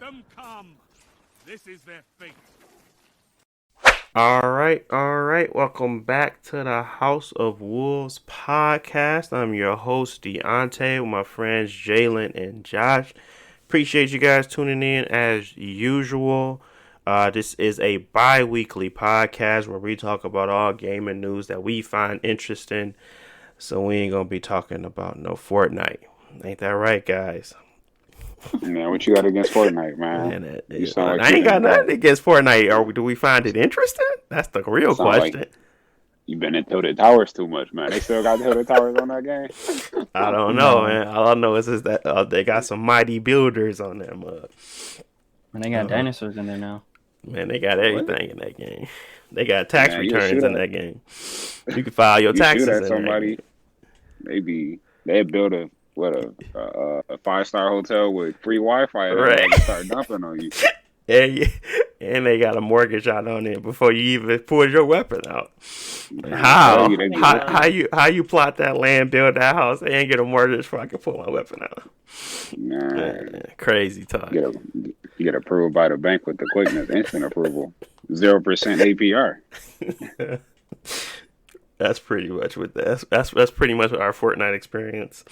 them come. This is their fate. All right. Welcome back to the House of Wolves podcast. I'm your host, Deontay, with my friends Jalen and Josh. Appreciate you guys tuning in as usual. This is a bi-weekly podcast where we talk about all gaming news that we find interesting. So we ain't going to be talking about no Fortnite. Ain't that right, guys? Man, what you got against Fortnite, man? I ain't got nothing against Fortnite. Or do we find it interesting? That's the real question. Like you've been in Tilted Towers too much, man. They still got Tilted Towers on that game? I don't know, man. All I know is that they got some mighty builders on that mug. And they got dinosaurs in there now. Man, they got everything in that game. They got tax returns in that game. You can file your taxes in somebody. Maybe they build a 5-star hotel with free Wi-Fi and start dumping on you. And they got a mortgage out on it before you even pull your weapon out. How you plot that land, build that house, and get a mortgage before I can pull my weapon out? Nah. Crazy talk. Get approved by the bank with the quickness, instant approval, 0% APR. That's pretty much what that's pretty much our Fortnite experience.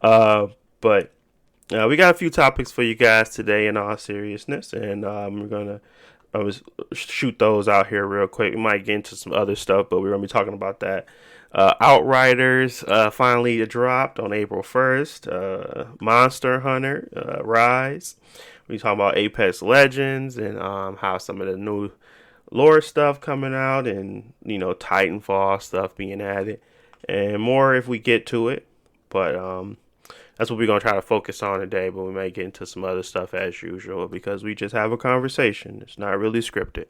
But we got a few topics for you guys today in all seriousness, and we're gonna shoot those out here real quick. We might get into some other stuff, but we're gonna be talking about that. Outriders finally dropped on April 1st. Monster Hunter Rise. We talking about Apex Legends and how some of the new lore stuff coming out, and Titanfall stuff being added, and more if we get to it. But that's what we're gonna try to focus on today. But we may get into some other stuff as usual because we just have a conversation. It's not really scripted.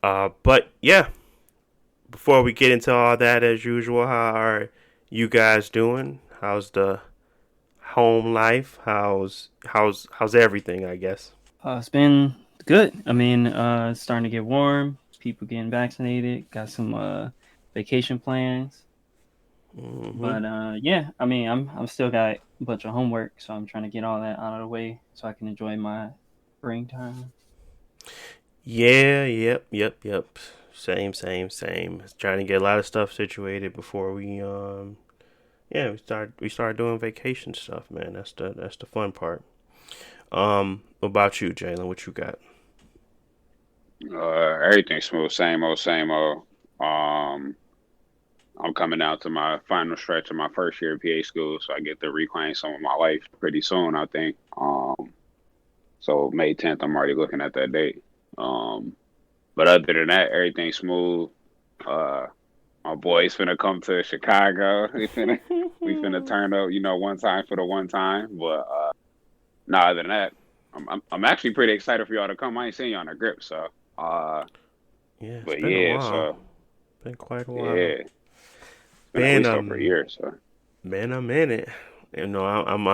But yeah, before we get into all that, as usual, how are you guys doing? How's the home life? How's everything? I guess it's been good. I mean, it's starting to get warm. People getting vaccinated. Got some vacation plans. Mm-hmm. But yeah, I mean, I'm still got a bunch of homework, so I'm trying to get all that out of the way so I can enjoy my spring time. Yeah, yep. Same. Trying to get a lot of stuff situated before we start doing vacation stuff, man. That's the fun part. What about you, Jalen? What you got? Everything smooth, same old. I'm coming out to my final stretch of my first year of PA school, so I get to reclaim some of my life pretty soon, I think. So May 10th, I'm already looking at that date. But other than that, everything's smooth. My boys finna come to Chicago. We finna turn up, one time for the one time. But other than that, I'm actually pretty excited for y'all to come. I ain't seen y'all on the grip, so yeah. But yeah, so been quite a while. Yeah, it's been at least over a year. So been a minute. I'm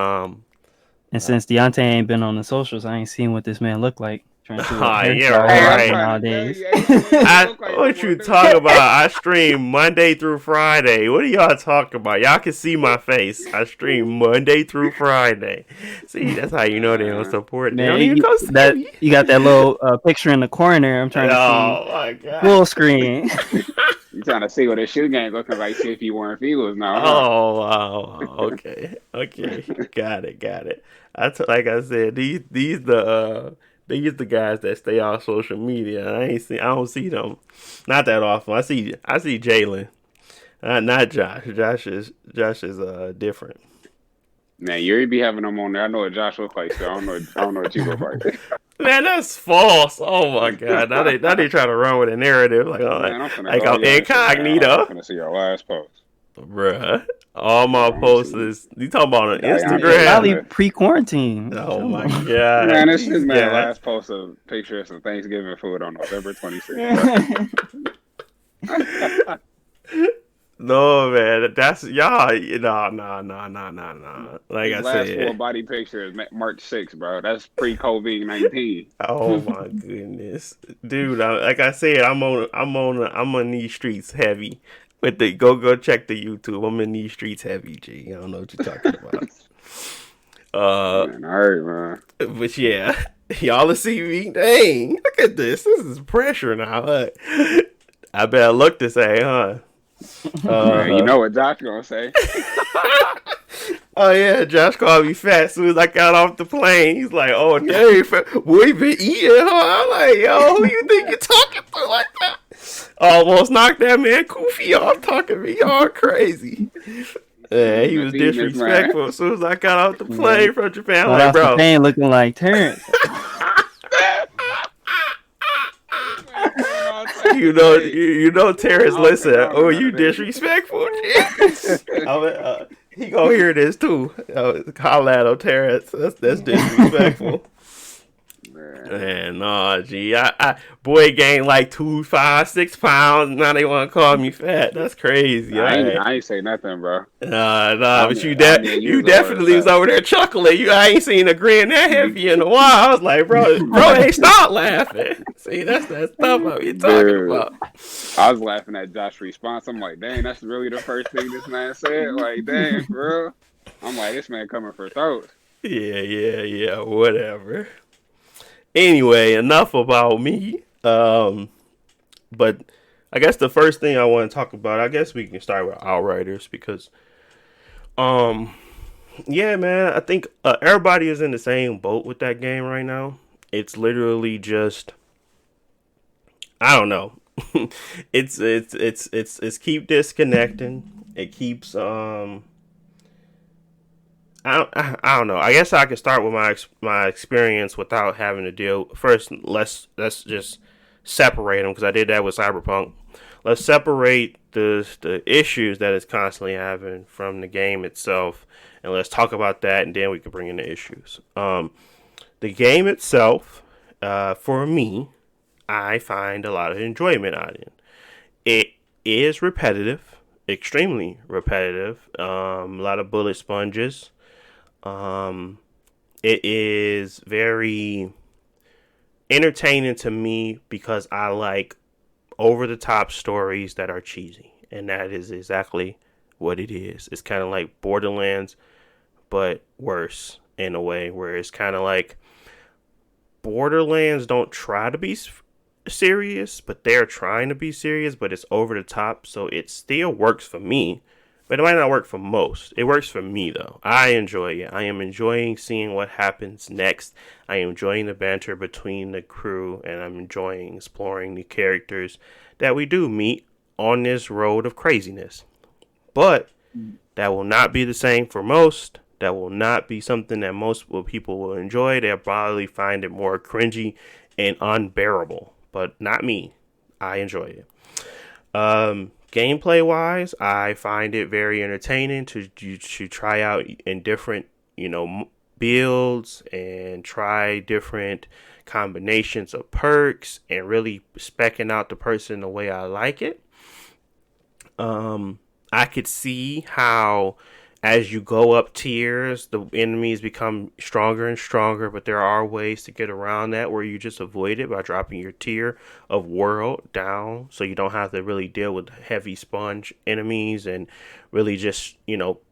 And since Deontay ain't been on the socials, I ain't seen what this man look like. Nowadays. What you talking about? I stream Monday through Friday. What are y'all talking about? Y'all can see my face. I stream Monday through Friday. See, that's how you know they don't support. Man, you got that little picture in the corner. I'm trying to see. Oh my god! Full screen. You trying to see what the shoe game looking like? See if you weren't Eagles now. Huh? Oh wow. Okay. Got it. Like I said, these the guys that stay on social media. I don't see them, not that often. I see Jalen, not Josh. Josh is different. Man, you be having them on there. I know what Josh looks like, so I don't know what you look like. Man, that's false. Oh my god! Now they try to run with a narrative like I'm incognito. I'm gonna see your last post, bruh. All my posts is you talking about on Instagram? Probably pre-quarantine. Oh my god! Man, this is my last post of pictures of Thanksgiving food on November 26th. No man, that's y'all. No. Like I said, last full body picture is March 6th, bro. That's pre-COVID-19. Oh my goodness, dude! Like I said, I'm on these streets heavy. With the go check the YouTube. I'm in these streets heavy, G. I don't know what you're talking about. Man, all right, man. But yeah, Y'all will see me. Dang, look at this. This is pressure now. I better look this way, huh? Man, you know what Josh gonna say? Oh yeah, Josh called me fat as soon as I got off the plane. He's like, "Oh, dang, boy, been eating, huh?" I'm like, "Yo, who you think you're talking to like that?" Almost knocked that man Koofy off talking to me all crazy. Yeah, he was disrespectful as soon as I got off the plane from Japan. I'm like, bro, plane looking like Terrence. you know, Terrence. Listen, oh, you disrespectful. He gonna hear this too. Holla at him, Terrence. That's disrespectful. Man, no, gee, I boy gained like 2, 5, 6 pounds. Now they want to call me fat. That's crazy. I ain't say nothing, bro. But you definitely was over there chuckling. I ain't seen a grin that heavy in a while. I was like, bro, ain't stop laughing. See, that's that stuff you talking about. I was laughing at Josh's response. I'm like, dang, that's really the first thing this man said. Like, dang, bro. I'm like, this man coming for throats. Yeah, whatever. Anyway, enough about me. But I guess the first thing I want to talk about, I guess we can start with Outriders because, yeah, man, I think everybody is in the same boat with that game right now. It's literally just, I don't know. it's keep disconnecting. It keeps I don't know. I guess I could start with my experience without having to deal. First, let's just separate them because I did that with Cyberpunk. Let's separate the issues that it's constantly having from the game itself, and let's talk about that, and then we can bring in the issues. The game itself, for me, I find a lot of enjoyment out of it. It is repetitive, extremely repetitive. A lot of bullet sponges. It is very entertaining to me because I like over the top stories that are cheesy, and that is exactly what it is. It's kind of like Borderlands, but worse in a way where it's kind of like Borderlands don't try to be serious, but they're trying to be serious, but it's over the top, so it still works for me. But it might not work for most. It works for me, though. I enjoy it. I am enjoying seeing what happens next. I am enjoying the banter between the crew, and I'm enjoying exploring the characters that we do meet on this road of craziness. But that will not be the same for most. That will not be something that most people will enjoy. They'll probably find it more cringy and unbearable. But not me. I enjoy it. Gameplay wise, I find it very entertaining to try out in different, builds and try different combinations of perks and really specking out the person the way I like it. I could see how as you go up tiers, the enemies become stronger and stronger, but there are ways to get around that where you just avoid it by dropping your tier of world down so you don't have to really deal with heavy sponge enemies and really just,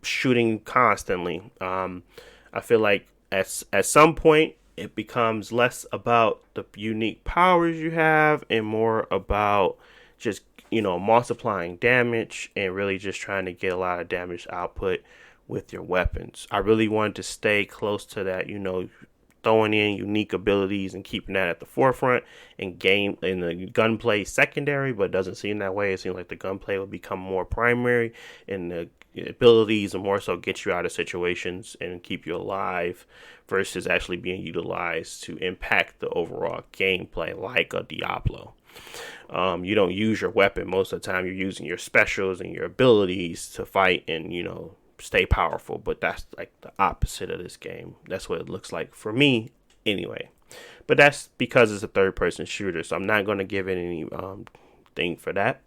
shooting constantly. I feel like at some point it becomes less about the unique powers you have and more about just multiplying damage and really just trying to get a lot of damage output with your weapons. I really wanted to stay close to that, throwing in unique abilities and keeping that at the forefront and the gunplay secondary, but it doesn't seem that way. It seems like the gunplay will become more primary and the abilities will more so get you out of situations and keep you alive versus actually being utilized to impact the overall gameplay like a Diablo. You don't use your weapon most of the time. You're using your specials and your abilities to fight and, stay powerful. But that's like the opposite of this game. That's what it looks like for me anyway. But that's because it's a third-person shooter, so I'm not going to give it any thing for that.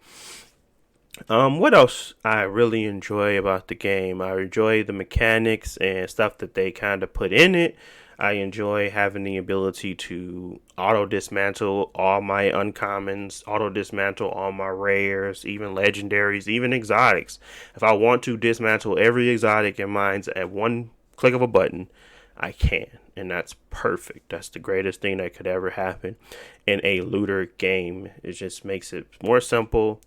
What else I really enjoy about the game? I enjoy the mechanics and stuff that they kind of put in it. I enjoy having the ability to auto-dismantle all my uncommons, auto-dismantle all my rares, even legendaries, even exotics. If I want to dismantle every exotic in mine at one click of a button, I can. And that's perfect. That's the greatest thing that could ever happen in a looter game. It just makes it more simple,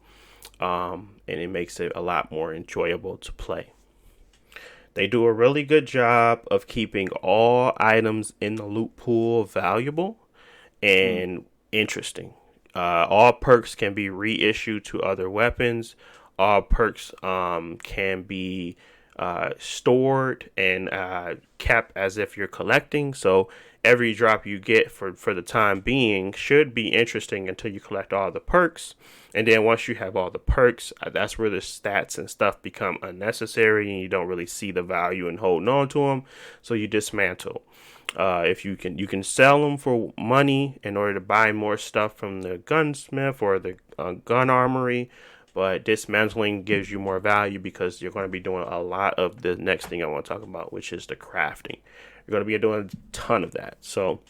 and it makes it a lot more enjoyable to play. They do a really good job of keeping all items in the loot pool valuable and interesting. All perks can be reissued to other weapons. All perks can be stored and kept as if you're collecting. So every drop you get for the time being should be interesting until you collect all the perks. And then once you have all the perks, that's where the stats and stuff become unnecessary and you don't really see the value in holding on to them. So you dismantle. If you can sell them for money in order to buy more stuff from the gunsmith or the gun armory. But dismantling gives you more value because you're going to be doing a lot of the next thing I want to talk about, which is the crafting. You're going to be doing a ton of that. So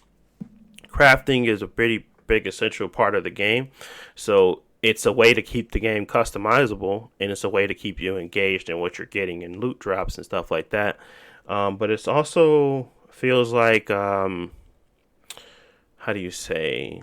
crafting is a pretty big essential part of the game. So it's a way to keep the game customizable, and it's a way to keep you engaged in what you're getting in loot drops and stuff like that. But it's also feels like, how do you say,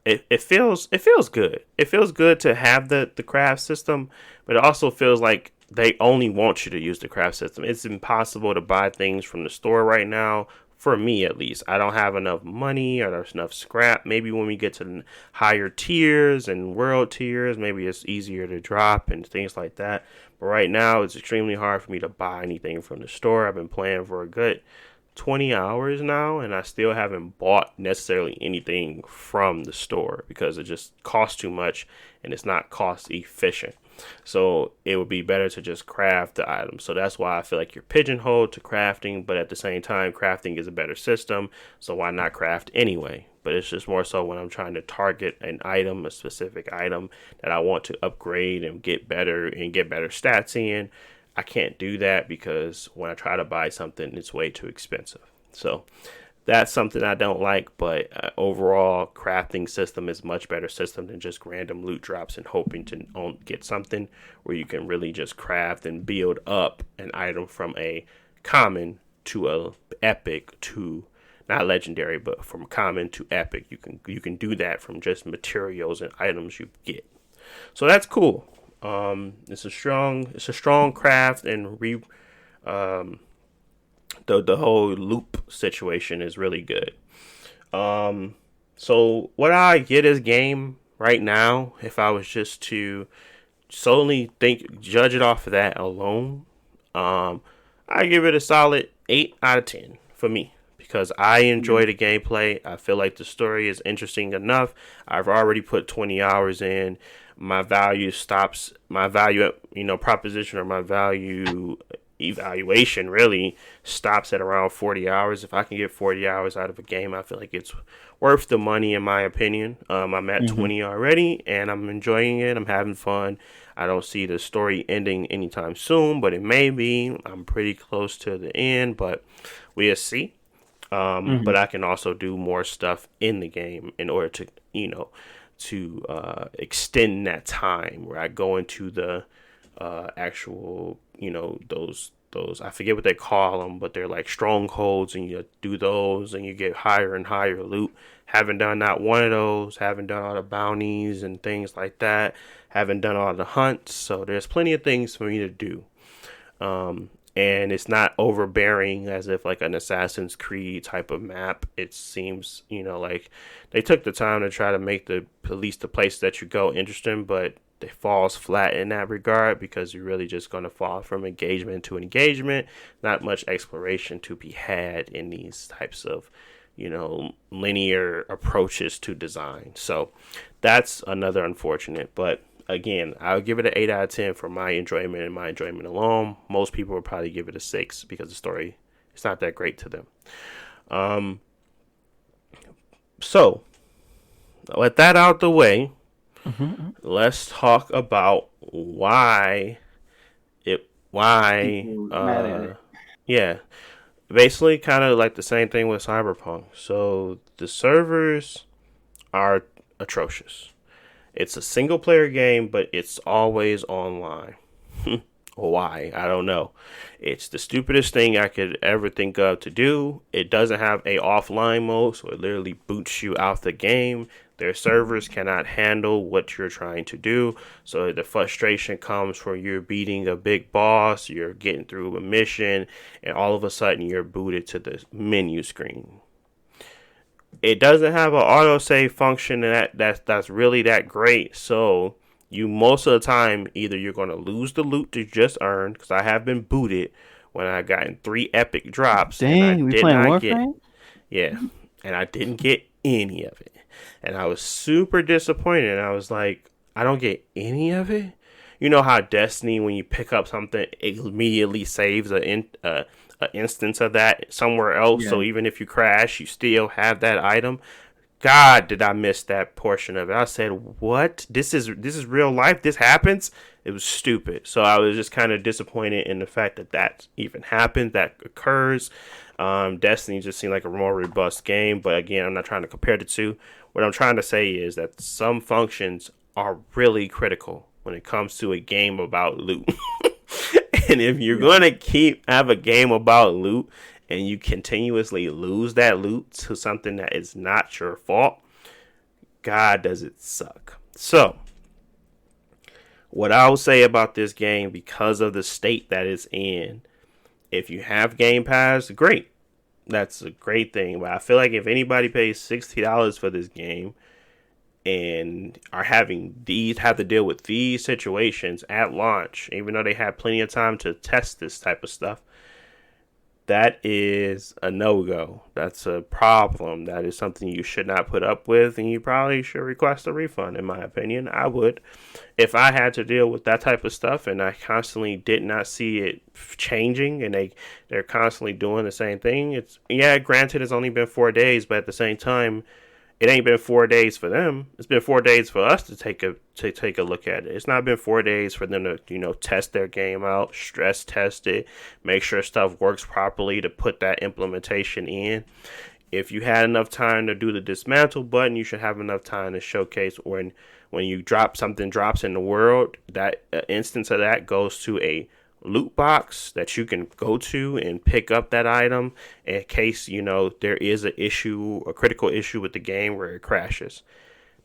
it feels good. It feels good to have the craft system, but it also feels like they only want you to use the craft system. It's impossible to buy things from the store right now. For me, at least, I don't have enough money or there's enough scrap. Maybe when we get to higher tiers and world tiers, maybe it's easier to drop and things like that. But right now, it's extremely hard for me to buy anything from the store. I've been playing for a good 20 hours now, and I still haven't bought necessarily anything from the store because it just costs too much and it's not cost efficient. So it would be better to just craft the items. So that's why I feel like you're pigeonholed to crafting, but at the same time, crafting is a better system. So why not craft anyway? But it's just more so when I'm trying to target an item, a specific item that I want to upgrade and get better stats in. I can't do that because when I try to buy something, it's way too expensive. So that's something I don't like, but overall, crafting system is much better system than just random loot drops and hoping to get something where you can really just craft and build up an item from a common to a epic to not legendary, but from common to epic. You can do that from just materials and items you get. So that's cool. It's a strong craft, and the whole loop situation is really good. So what I get this game right now, if I was just to solely judge it off of that alone, I give it a solid 8 out of 10 for me. Because I enjoy the gameplay. I feel like the story is interesting enough. I've already put 20 hours in. My value proposition, or my value evaluation really stops at around 40 hours. If I can get 40 hours out of a game, I feel like it's worth the money in my opinion. I'm at 20 already and I'm enjoying it. I'm having fun. I don't see the story ending anytime soon, but it may be. I'm pretty close to the end, but we'll see. But I can also do more stuff in the game in order to extend that time where I go into the actual, those I forget what they call them, but they're like strongholds, and you do those and you get higher and higher loot. Haven't done not one of those, haven't done all the bounties and things like that, haven't done all the hunts, so there's plenty of things for me to do. And it's not overbearing as if like an Assassin's Creed type of map. It seems, like they took the time to try to make at least the place that you go interesting, but it falls flat in that regard because you're really just going to fall from engagement to engagement. Not much exploration to be had in these types of, linear approaches to design. So that's another unfortunate, but again, I'll give it an 8 out of 10 for my enjoyment and my enjoyment alone. Most people would probably give it a 6 because the story is not that great to them. So, with that out the way, let's talk about why. Yeah. Basically, kind of like the same thing with Cyberpunk. So, the servers are atrocious. It's a single player game, but it's always online. Why? I don't know. It's the stupidest thing I could ever think of to do. It doesn't have a offline mode, so it literally boots you out the game. Their servers cannot handle what you're trying to do, so the frustration comes when you're beating a big boss, you're getting through a mission, and all of a sudden you're booted to the menu screen. It doesn't have an autosave function that's really that great, so you most of the time either you're going to lose the loot you just earned, because I have been booted when I gotten 3 epic drops. Dang, and I we did playing not Warframe? yeah, and I didn't get any of it, and I was super disappointed. I was like, I don't get any of it. You know how Destiny, when you pick up something, it immediately saves a instance of that somewhere else. Yeah. So even if you crash, you still have that item. God, did I miss that portion of it? I said, "What? This is real life. This happens." It was stupid. So I was just kind of disappointed in the fact that that even happened, that occurs. Destiny just seemed like a more robust game, but again, I'm not trying to compare the two. What I'm trying to say is that some functions are really critical when it comes to a game about loot. And if you're going to have a game about loot and you continuously lose that loot to something that is not your fault, God, does it suck. So, what I will say about this game, because of the state that it's in, if you have Game Pass, great. That's a great thing. But I feel like if anybody pays $60 for this game and are have to deal with these situations at launch, even though they had plenty of time to test this type of stuff, that is a no-go. That's a problem. That is something you should not put up with, and you probably should request a refund, in my opinion. I would. If I had to deal with that type of stuff and I constantly did not see it changing and they're constantly doing the same thing, granted it's only been 4 days, but at the same time, it ain't been 4 days for them. It's been 4 days for us to take a look at it. It's not been 4 days for them to test their game out, stress test it, make sure stuff works properly to put that implementation in. If you had enough time to do the dismantle button, you should have enough time to showcase when you drops in the world, that instance of that goes to a loot box that you can go to and pick up that item in case there is a critical issue with the game where it crashes.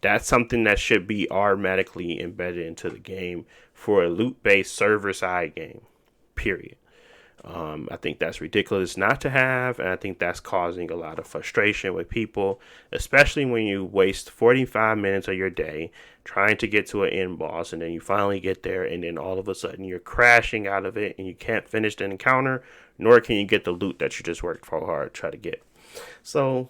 That's something that should be automatically embedded into the game for a loot-based server-side game, period. I think that's ridiculous not to have, and I think that's causing a lot of frustration with people, especially when you waste 45 minutes of your day trying to get to an end boss, and then you finally get there, and then all of a sudden you're crashing out of it, and you can't finish the encounter, nor can you get the loot that you just worked so hard to try to get. So,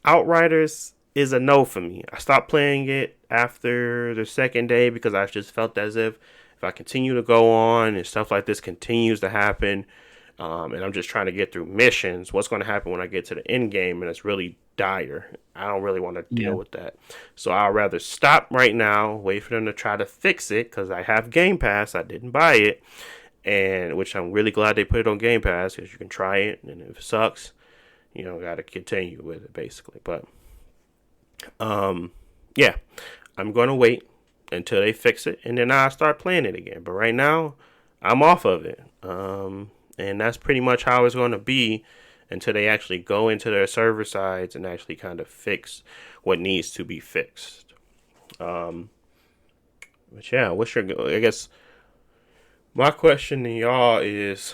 Outriders is a no for me. I stopped playing it after the second day because I just felt as if I continue to go on and stuff like this continues to happen, and I'm just trying to get through missions, what's going to happen when I get to the end game and it's really dire? I don't really want to deal with that. So I'd rather stop right now, wait for them to try to fix it, because I have Game Pass. I didn't buy it, and which I'm really glad they put it on Game Pass, because you can try it, and if it sucks, got to continue with it, basically. But I'm going to wait until they fix it, and then I'll start playing it again. But right now, I'm off of it. And that's pretty much how it's going to be until they actually go into their server sides and actually kind of fix what needs to be fixed. But yeah, I guess my question to y'all is,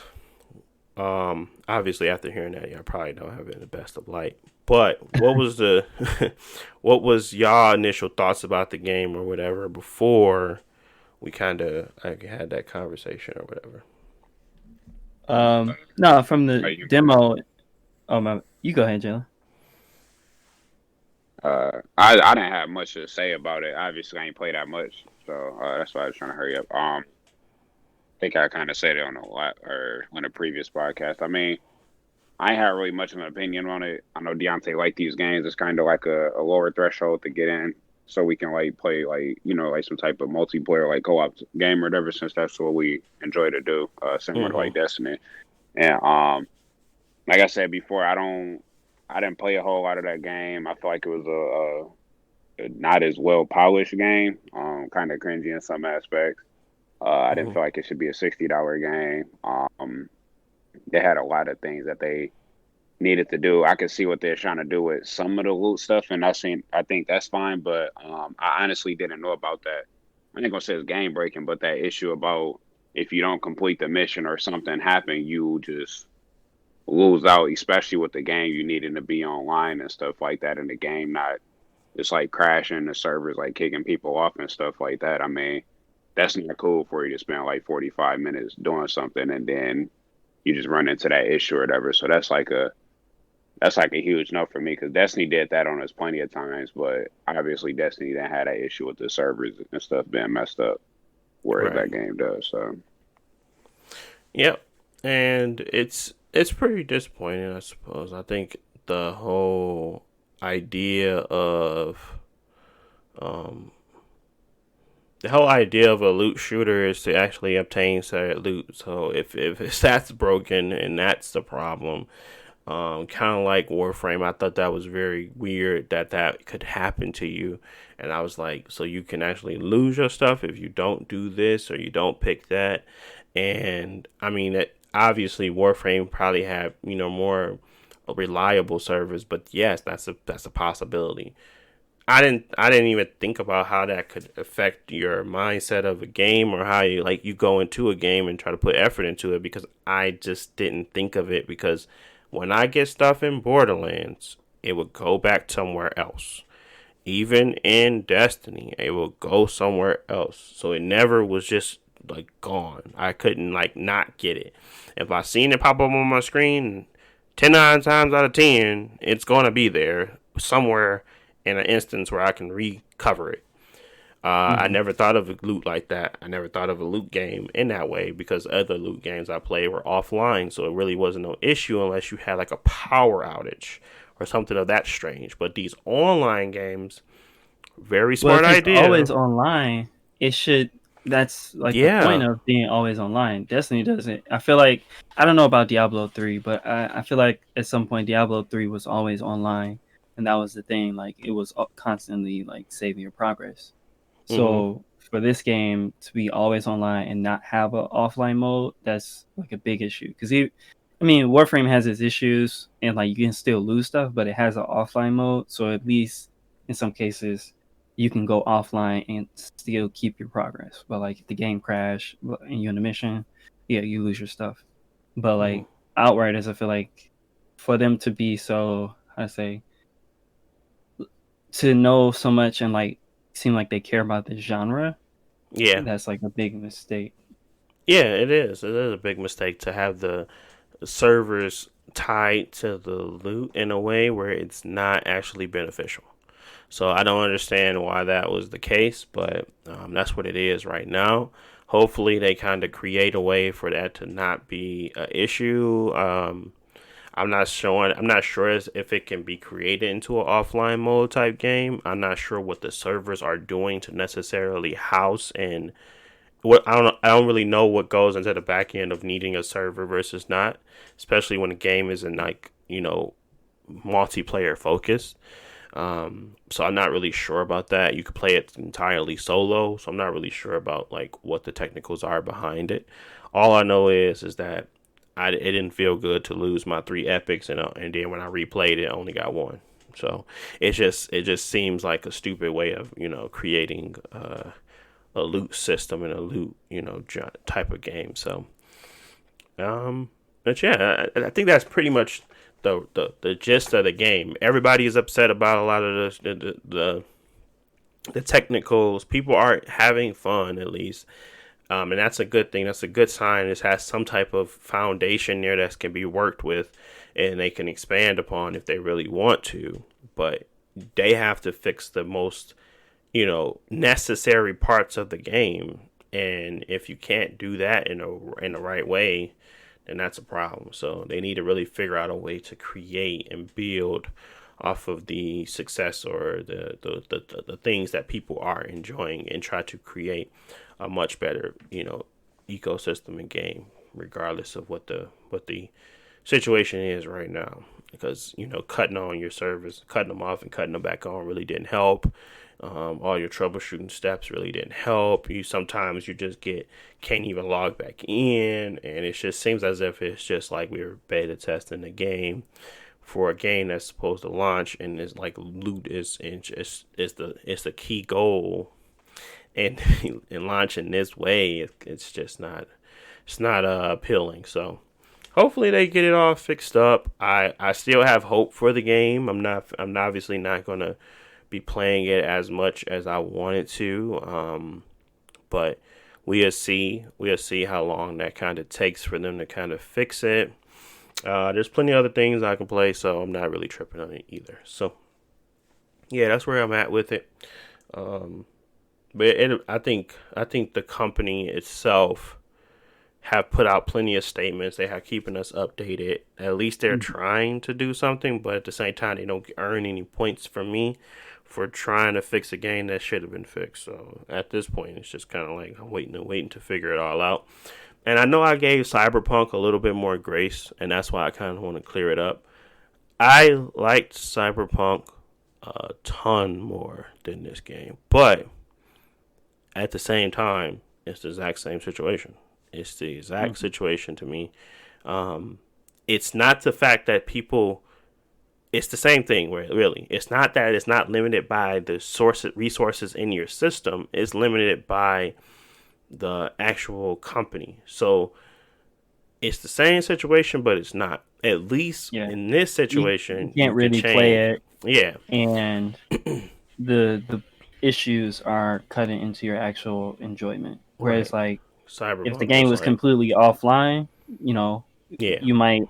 obviously after hearing that, y'all probably don't have it in the best of light. But what was y'all initial thoughts about the game or whatever before we kind of had that conversation or whatever? No, from the demo. Oh, you go ahead, Jalen. I didn't have much to say about it. Obviously, I ain't played that much, so that's why I was trying to hurry up. I think I kind of said it on the previous podcast. I mean, I ain't had really much of an opinion on it. I know Deontay liked these games. It's kind of like a lower threshold to get in, so we can play some type of multiplayer co-op game or whatever. Since that's what we enjoy to do, similar to Destiny. And like I said before, I didn't play a whole lot of that game. I feel like it was a not as well polished game. Kind of cringy in some aspects. I didn't Mm-hmm. feel like it should be a $60 game. They had a lot of things that they needed to do. I could see what they're trying to do with some of the loot stuff, and I think that's fine. But I honestly didn't know about that. I ain't gonna say it's game breaking, but that issue about if you don't complete the mission or something happen, you just lose out. Especially with the game, you needing to be online and stuff like that in the game, not just like crashing the servers, like kicking people off and stuff like that. I mean, that's not cool for you to spend like 45 minutes doing something and then you just run into that issue or whatever. So that's like a huge no for me because Destiny did that on us plenty of times, but obviously Destiny didn't have that issue with the servers and stuff being messed up, whereas Right. that game does. So Yep. And it's pretty disappointing, I suppose. I think the whole idea of um the whole idea of a loot shooter is to actually obtain said loot. So if that's broken and that's the problem, kind of like Warframe, I thought that was very weird that that could happen to you. And I was like, so you can actually lose your stuff if you don't do this or you don't pick that. And I mean, obviously Warframe probably have more reliable servers, but yes, that's a possibility. I didn't even think about how that could affect your mindset of a game or how you go into a game and try to put effort into it because I just didn't think of it because when I get stuff in Borderlands, it would go back somewhere else. Even in Destiny, it will go somewhere else. So it never was just like gone. I couldn't like not get it. If I seen it pop up on my screen, 10 times out of 10, it's gonna be there somewhere in an instance where I can recover it. I Hmm. never thought of a loot like that. I never thought of a loot game in that way because other loot games I played were offline, so it really wasn't no issue unless you had like a power outage or something of that strange. But these online games, very Well, smart if it's idea. always online, it should. That's like the point Yeah, of being always online. Destiny doesn't. I feel like I don't know about Diablo 3, but I feel like at some point Diablo 3 was always online, and that was the thing. Like it was constantly like saving your progress. hmm, So for this game to be always online and not have a offline mode, that's like a big issue. Because I mean, Warframe has its issues, and like you can still lose stuff, but it has an offline mode. So at least in some cases, you can go offline and still keep your progress. But like if the game crash and you're in a mission, yeah, you lose your stuff. But hmm, like Outriders, I feel like for them to be so, how to say, to know so much and like seem like they care about the genre, yeah, that's like a big mistake. yeah. It is. It is a big mistake to have the servers tied to the loot in a way where it's not actually beneficial. So I don't understand why that was the case, but that's what it is right now. Hopefully, they kind of create a way for that to not be an issue. I'm not sure if it can be created into an offline mode type game. I'm not sure what the servers are doing to necessarily house and what I don't really know what goes into the back end of needing a server versus not, especially when the game isn't like multiplayer focused. So I'm not really sure about that. You could play it entirely solo, so I'm not really sure about like what the technicals are behind it. All I know is that it didn't feel good to lose my 3 epics, and then when I replayed it, I only got one. So it just seems like a stupid way of creating a loot system and a loot type of game. So but yeah, I think that's pretty much the gist of the game. Everybody is upset about a lot of the technicals. People aren't having fun, at least, and that's a good thing. That's a good sign. It has some type of foundation there that can be worked with, and they can expand upon if they really want to. But they have to fix the most necessary parts of the game, and if you can't do that in the right way, then that's a problem. So they need to really figure out a way to create and build off of the success or the things that people are enjoying and try to create a much better ecosystem and game, regardless of what the situation is right now. Because cutting on your servers, cutting them off and cutting them back on really didn't help. All your troubleshooting steps really didn't help. Sometimes you just can't even log back in, and it just seems as if it's just like we were beta testing the game for a game that's supposed to launch, and it's like loot is the key goal, and in launching this way, it's just not appealing. So hopefully they get it all fixed up. I still have hope for the game. I'm obviously not gonna be playing it as much as I wanted to. But we'll see how long that kind of takes for them to kind of fix it. There's plenty of other things I can play, so I'm not really tripping on it either. So yeah, that's where I'm at with it. But I think the company itself have put out plenty of statements. They have keeping us updated. At least they're trying to do something, but at the same time, they don't earn any points from me for trying to fix a game that should have been fixed. So at this point, it's just kind of like I'm waiting to figure it all out. And I know I gave Cyberpunk a little bit more grace, and that's why I kind of want to clear it up. I liked Cyberpunk a ton more than this game, but at the same time, it's the exact same situation. It's the exact situation to me. It's not the fact that people... It's the same thing, really. It's not that it's not limited by the resources in your system. It's limited by the actual company. So it's the same situation, but it's not. At least in this situation, you can't really play it. Yeah, and the issues are cutting into your actual enjoyment. Whereas, like, Cyberpunk, if the game was completely offline, you might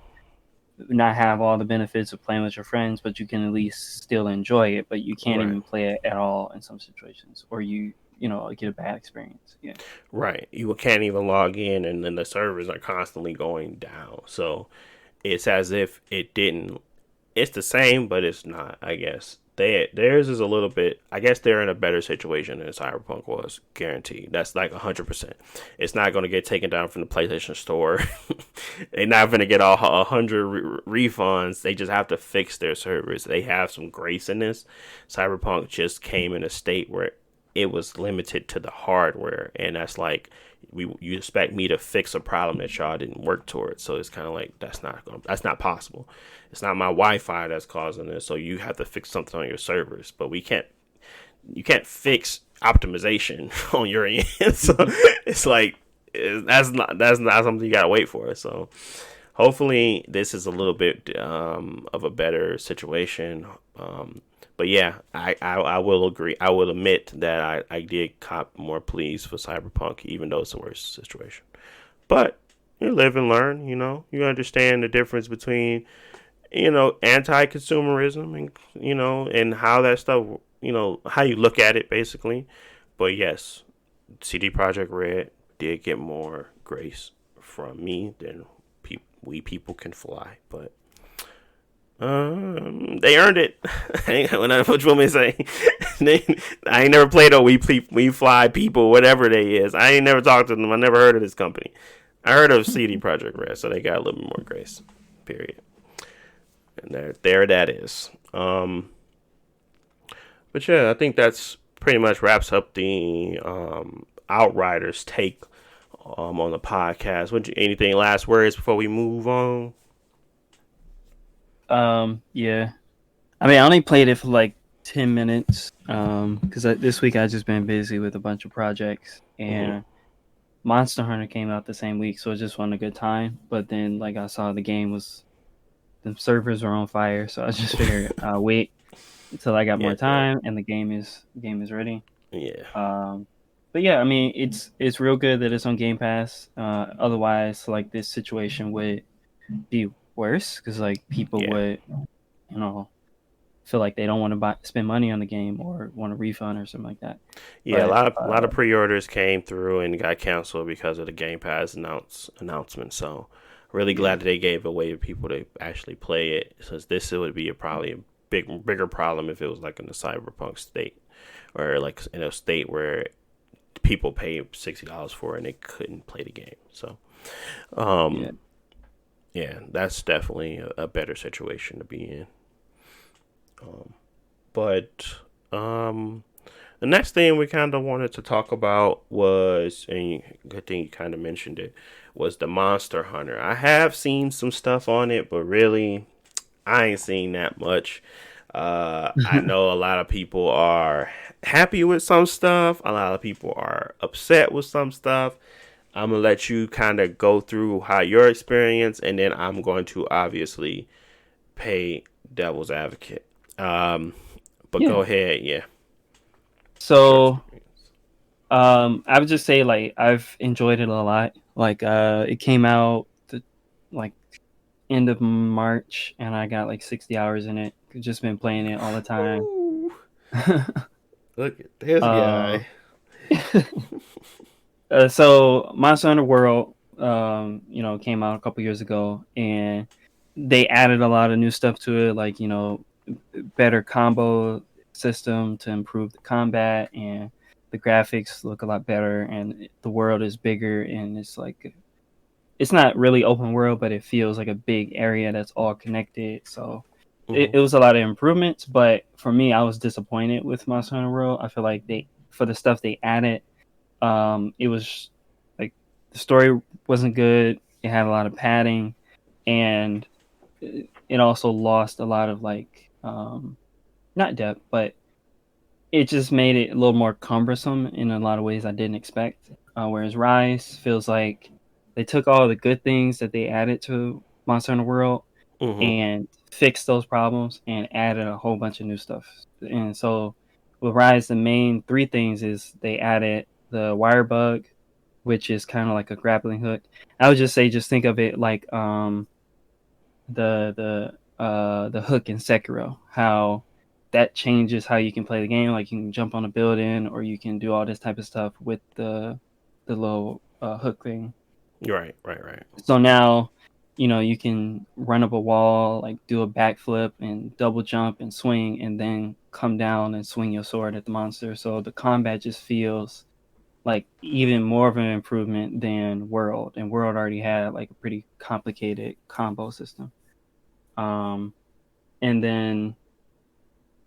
not have all the benefits of playing with your friends, but you can at least still enjoy it. But you can't even play it at all in some situations, or you get a bad experience. Yeah, right. You can't even log in, and then the servers are constantly going down. So it's as if it didn't. It's the same, but it's not. I guess theirs is a little bit. I guess they're in a better situation than Cyberpunk was, guaranteed. That's like 100%. It's not going to get taken down from the PlayStation Store. They're not going to get 100 refunds. They just have to fix their servers. They have some grace in this. Cyberpunk just came in a state where it was limited to the hardware, and that's like you expect me to fix a problem that y'all didn't work towards. So it's kind of like that's not possible. It's not my Wi-Fi that's causing this, so you have to fix something on your servers. But you can't fix optimization on your end. So it's like that's not something you gotta wait for. So hopefully this is a little bit of a better situation. But yeah, I will agree. I will admit that I did cop more pleas for Cyberpunk, even though it's the worst situation. But you live and learn, you understand the difference between, anti-consumerism and, and how that stuff, how you look at it basically. But yes, CD Projekt Red did get more grace from me than we people can fly, but they earned it. What you want me to say? I ain't never played We Fly people, whatever they is. I ain't never talked to them. I never heard of this company. I heard of CD Projekt Red, so they got a little bit more grace. Period. And there that is. But yeah, I think that's pretty much wraps up the Outriders take on the podcast. Anything last words before we move on? Yeah. I mean, I only played it for like 10 minutes because this week I've just been busy with a bunch of projects, and Monster Hunter came out the same week, so it just wasn't a good time. But then, like, I saw the servers were on fire, so I just figured I'll wait until I got more time and the game is ready. Yeah. But yeah, I mean, it's real good that it's on Game Pass. Otherwise, like, this situation would be worse because like people would feel like they don't want to spend money on the game or want a refund or something like that. Yeah, but, a lot of pre-orders came through and got canceled because of the Game Pass announcement. So really glad that they gave a way for people to actually play it, since this would be probably a bigger problem if it was like in the Cyberpunk state, or like in a state where people paid $60 for it and they couldn't play the game. So yeah, that's definitely a better situation to be in. But The next thing we kind of wanted to talk about was, and good thing you kind of mentioned it, was the Monster Hunter. I have seen some stuff on it, but really, I ain't seen that much. I know a lot of people are happy with some stuff. A lot of people are upset with some stuff. I'm gonna let you kind of go through how your experience, and then I'm going to obviously pay devil's advocate. But Yeah. go ahead, yeah. What's your So, experience? I would just say like I've enjoyed it a lot. Like, it came out like end of March, and I got like 60 hours in it. Just been playing it all the time. Ooh, look at this uh, guy. so Monster Hunter World, came out a couple years ago, and they added a lot of new stuff to it, like better combo system to improve the combat, and the graphics look a lot better, and the world is bigger, and it's not really open world, but it feels like a big area that's all connected. So Hmm. it was a lot of improvements, but for me, I was disappointed with Monster Hunter World. I feel like for the stuff they added, it was like the story wasn't good. It had a lot of padding, and it also lost a lot of not depth, but it just made it a little more cumbersome in a lot of ways I didn't expect. Whereas Rise feels like they took all the good things that they added to Monster Hunter World Hmm. and fixed those problems and added a whole bunch of new stuff. And so with Rise, the main three things is they added the wire bug, which is kind of like a grappling hook. I would just say, just think of it like the hook in Sekiro, how that changes how you can play the game. Like you can jump on a building, or you can do all this type of stuff with the little hook thing. Right, right, right. So now, you can run up a wall, like do a backflip and double jump and swing, and then come down and swing your sword at the monster. So the combat just feels like even more of an improvement than World, and World already had like a pretty complicated combo system. Um, and then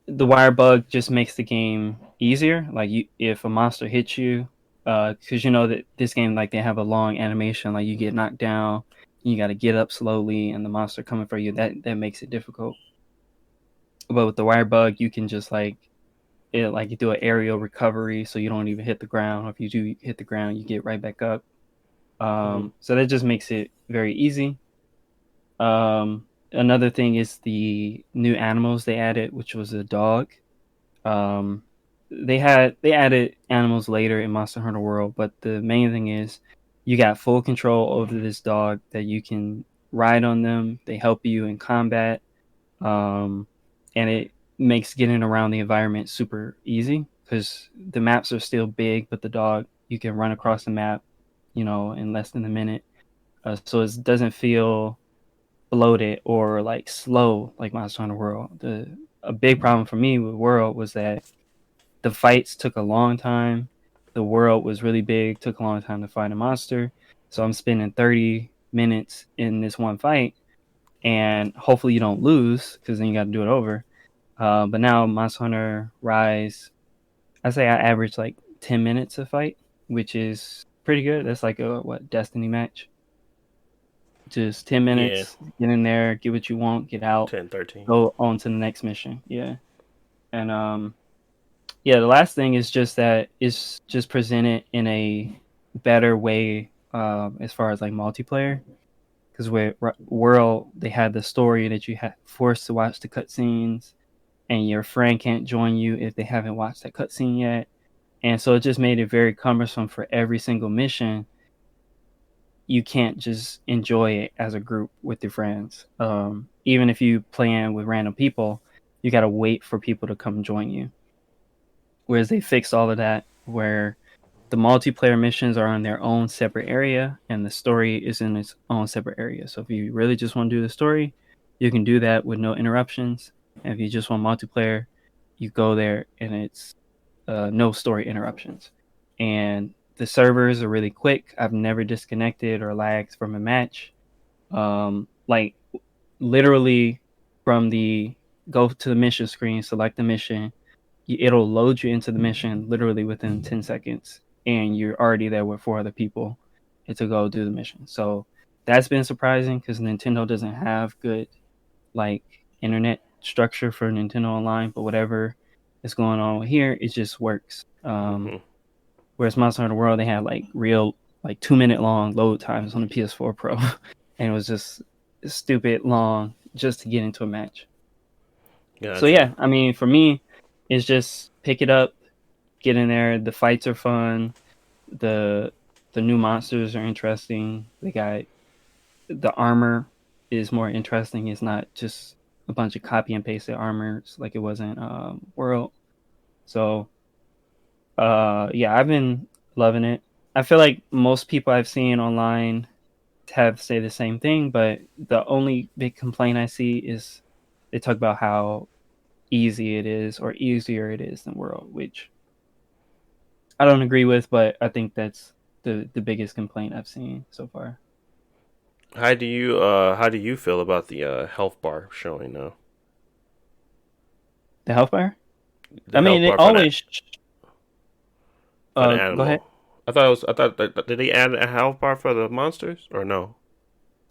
the wire bug just makes the game easier. Like if a monster hits you, because you know that this game, like, they have a long animation. Like you get knocked down, you got to get up slowly, and the monster coming for you. That makes it difficult. But with the wire bug, you can just you do an aerial recovery, so you don't even hit the ground. Or if you do hit the ground, you get right back up. Hmm. So that just makes it very easy. Another thing is the new animals they added, which was a dog. Um, they added animals later in Monster Hunter World, but the main thing is you got full control over this dog that you can ride on them. They help you in combat, um, and it makes getting around the environment super easy because the maps are still big, but the dog you can run across the map, in less than a minute. So it doesn't feel bloated or like slow like Monster Hunter World. A big problem for me with World was that the fights took a long time. The world was really big, took a long time to fight a monster. So I'm spending 30 minutes in this one fight, and hopefully you don't lose because then you got to do it over. But now Monster Hunter Rise, I say I average like 10 minutes a fight, which is pretty good. That's like a Destiny match. Just 10 Yeah, minutes, get in there, get what you want, get out, 10, 13. go on to the next mission. Yeah. And yeah, the last thing is just that it's just presented in a better way, as far as like multiplayer. Because with World, they had the story that you had forced to watch the cutscenes, and your friend can't join you if they haven't watched that cutscene yet. And so it just made it very cumbersome for every single mission. You can't just enjoy it as a group with your friends. Even if you playing with random people, you got to wait for people to come join you. Whereas they fixed all of that, where the multiplayer missions are in their own separate area and the story is in its own separate area. So if you really just want to do the story, you can do that with no interruptions. And if you just want multiplayer, you go there and it's no story interruptions. And the servers are really quick. I've never disconnected or lagged from a match. Like literally from the go to the mission screen, select the mission, it'll load you into the mission literally within 10 seconds, and you're already there with 4 other people to go do the mission. So that's been surprising because Nintendo doesn't have good like internet structure for Nintendo Online, but whatever is going on here, it just works. Whereas Monster Hunter World, they had like real like 2-minute long load times on the PS4 Pro, and it was just stupid long just to get into a match. Gotcha. So yeah, I mean, for me, it's just pick it up, get in there. The fights are fun. The new monsters are interesting. They got the armor is more interesting. It's not just a bunch of copy and pasted armors like it was in World. So yeah, I've been loving it. I feel like most people I've seen online have say the same thing, but the only big complaint I see is they talk about how easy it is or easier it is than World, which I don't agree with, but I think that's the biggest complaint I've seen so far. How do you feel about the health bar showing now? The health bar? The I mean, health it bar always. for the animal. Go ahead. I thought did they add a health bar for the monsters or no?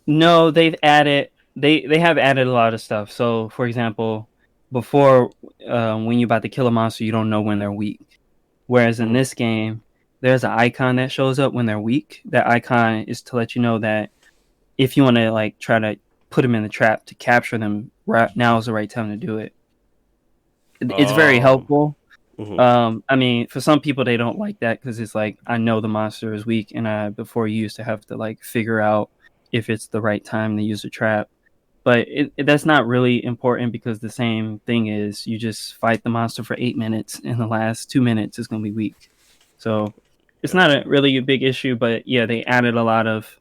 No, they've added. They have added a lot of stuff. So, for example, before when you're about to kill a monster, you don't know when they're weak. Whereas in this game, there's an icon that shows up when they're weak. That icon is to let you know that if you want to like try to put them in the trap to capture them, right now is the right time to do it. It's very helpful. I mean, for some people they don't like that because it's like I know the monster is weak, and before you used to have to like figure out if it's the right time to use a trap. But that's not really important because the same thing is you just fight the monster for 8 minutes, and the last 2 minutes is going to be weak. So it's not really a big issue, but yeah, they added a lot of,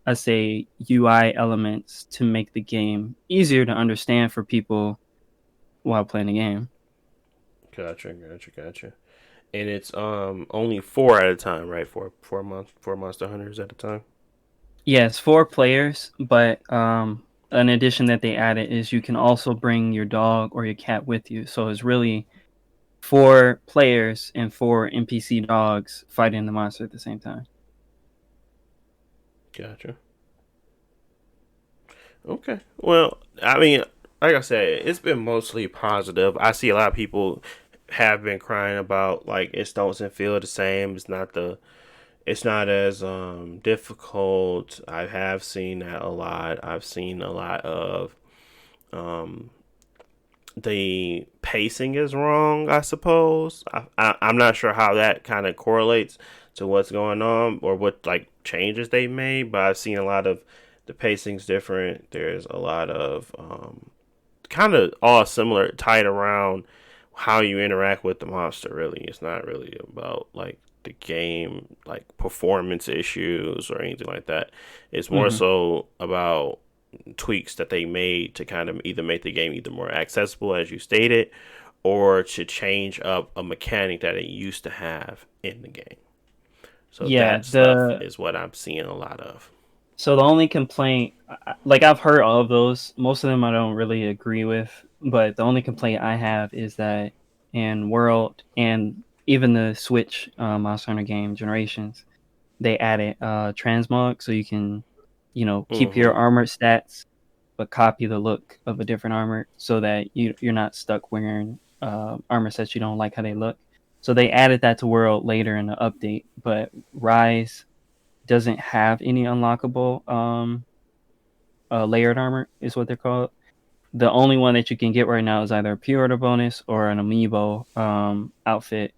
I say, UI elements to make the game easier to understand for people while playing the game. Gotcha. And it's only 4 at a time, right? Four Monster Hunters at a time. Yeah, it's 4 players, but an addition that they added is you can also bring your dog or your cat with you. So it's really 4 players and 4 NPC dogs fighting the monster at the same time. Gotcha. Okay. Well, I mean, like I said, it's been mostly positive. I see a lot of people have been crying about like it doesn't feel the same. It's not as difficult. I have seen that a lot. I've seen a lot of the pacing is wrong, I suppose. I'm not sure how that kind of correlates to what's going on or what like changes they made, but I've seen a lot of the pacing's different. There's a lot of kind of all similar, tied around how you interact with the monster. Really, it's not really about like the game, like performance issues or anything like that. It's more so about tweaks that they made to kind of either make the game either more accessible, as you stated, or to change up a mechanic that it used to have in the game. So Yeah, that stuff is what I'm seeing a lot of. So the only complaint, like I've heard all of those, most of them I don't really agree with, but the only complaint I have is that in World and even the Switch Monster Hunter game Generations, they added transmog so you can, keep your armor stats, but copy the look of a different armor so that you're not stuck wearing armor sets you don't like how they look. So they added that to World later in the update, but Rise doesn't have any unlockable layered armor is what they're called. The only one that you can get right now is either a pre-order bonus or an amiibo outfit,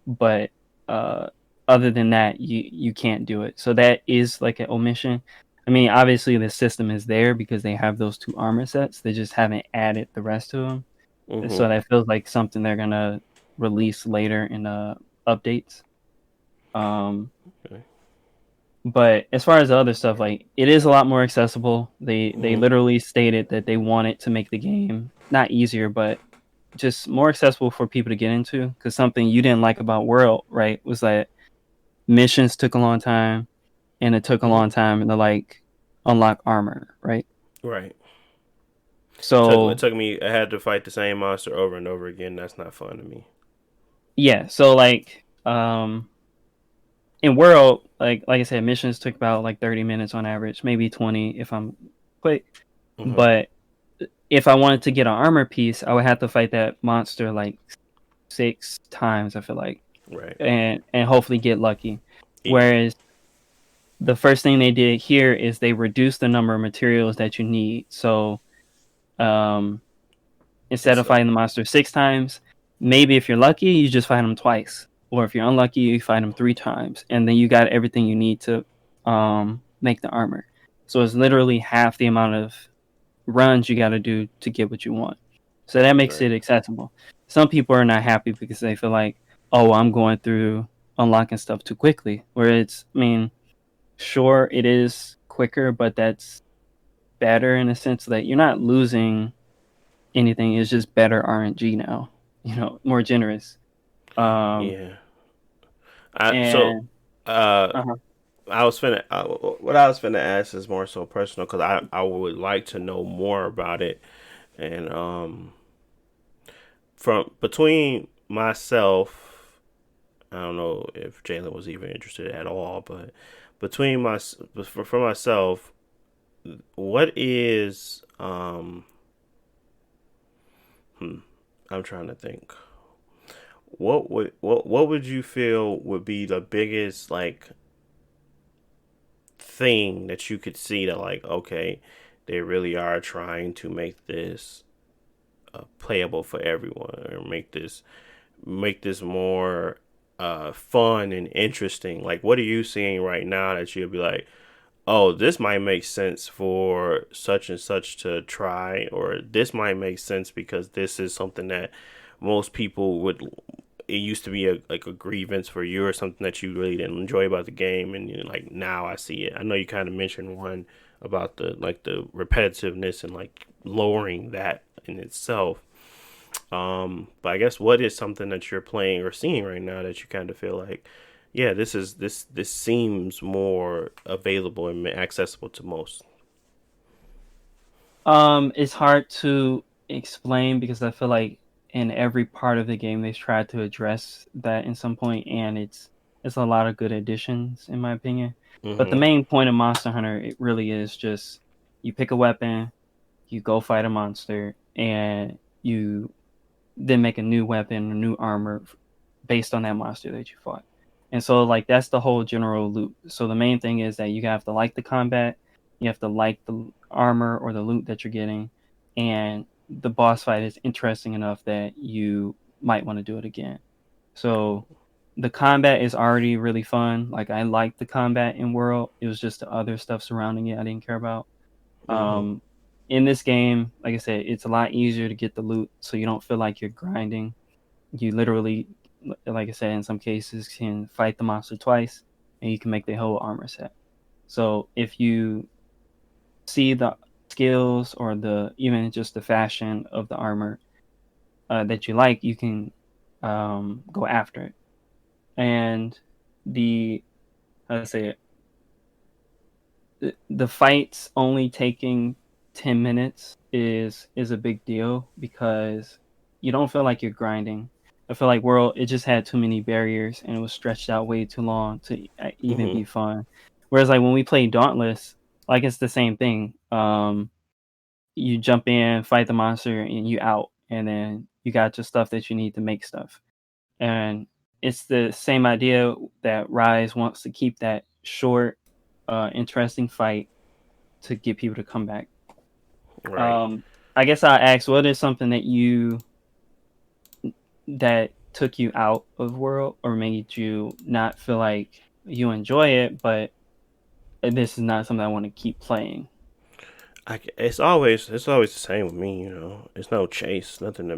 but other than that you can't do it. So that is like an omission. I mean, obviously the system is there because they have those 2 armor sets. They just haven't added the rest of them. So that feels like something they're gonna release later in updates. Okay. But as far as the other stuff, like it is a lot more accessible. They literally stated that they wanted to make the game not easier, but just more accessible for people to get into. Because something you didn't like about World, right, was that missions took a long time, and it took a long time to like unlock armor, right? Right. So it took me. I had to fight the same monster over and over again. That's not fun to me. yeah, so like in World, like I said, missions took about like 30 minutes on average, maybe 20 if I'm quick. Mm-hmm. But if I wanted to get an armor piece, I would have to fight that monster like 6 times, I feel like, Right. and hopefully get lucky. Yeah. Whereas the first thing they did here is they reduced the number of materials that you need. So um, instead It's of fighting the monster 6 times, maybe if you're lucky, you just fight them twice. Or if you're unlucky, you fight them 3 times. And then you got everything you need to make the armor. So it's literally half the amount of runs you got to do to get what you want. So that makes right. it accessible. Some people are not happy because they feel like, oh, I'm going through unlocking stuff too quickly. Where it's, I mean, sure, it is quicker, but that's better in a sense that you're not losing anything. It's just better RNG now, more generous. Um, Yeah. So, and uh, uh-huh. I was finna. What I was finna ask is more so personal because I would like to know more about it, and from between myself, I don't know if Jalen was even interested at all, but between for myself, what is I'm trying to think. What would you feel would be the biggest like thing that you could see that like okay, they really are trying to make this playable for everyone or make this more fun and interesting. Like what are you seeing right now that you'll be like, oh, this might make sense for such and such to try, or this might make sense because this is something that most people would. It used to be like a grievance for you or something that you really didn't enjoy about the game, and like now I see it. I know you kind of mentioned one about the repetitiveness and like lowering that in itself. But I guess what is something that you're playing or seeing right now that you kind of feel like, yeah, this seems more available and accessible to most. It's hard to explain because I feel like in every part of the game they've tried to address that in some point, and it's a lot of good additions in my opinion. But the Mm-hmm. main point of Monster Hunter, it really is just you pick a weapon, you go fight a monster, and you then make a new weapon, a new armor based on that monster that you fought. And so like that's the whole general loot. So the main thing is that you have to like the combat, you have to like the armor or the loot that you're getting, and the boss fight is interesting enough that you might want to do it again. So the combat is already really fun. Like I like the combat in World. It was just the other stuff surrounding it I didn't care about. Mm-hmm. Um, in this game, like I said, it's a lot easier to get the loot, so you don't feel like you're grinding. You literally, like I said, in some cases, can fight the monster twice, and you can make the whole armor set. So if you see the skills or the even just the fashion of the armor that you like, you can go after it. And the how to say it, the fights only taking 10 minutes is a big deal because you don't feel like you're grinding. I feel like World it just had too many barriers and it was stretched out way too long to even Mm-hmm. be fun. Whereas like when we play Dauntless, like it's the same thing. You jump in, fight the monster, and you out, and then you got your stuff that you need to make stuff. And it's the same idea that Rise wants to keep that short, interesting fight to get people to come back. Right. Um, I guess I asked, what is something that took you out of World or made you not feel like you enjoy it, but this is not something I want to keep playing? It's always the same with me. It's no chase, nothing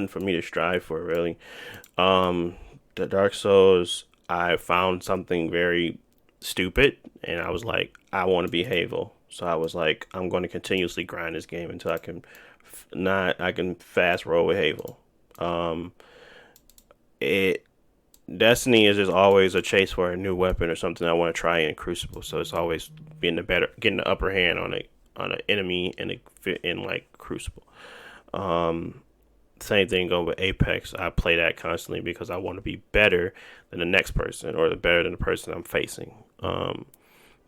for me to strive for really. The Dark Souls, I found something very stupid, and I was like, I want to be Havel. So I was like, I'm going to continuously grind this game until I can fast roll with Havel. Um, it Destiny is just always a chase for a new weapon or something I want to try in Crucible. So it's always getting the upper hand on an enemy in like Crucible. Um, Same thing going with Apex. I play that constantly because I want to be better than the next person or better than the person I'm facing.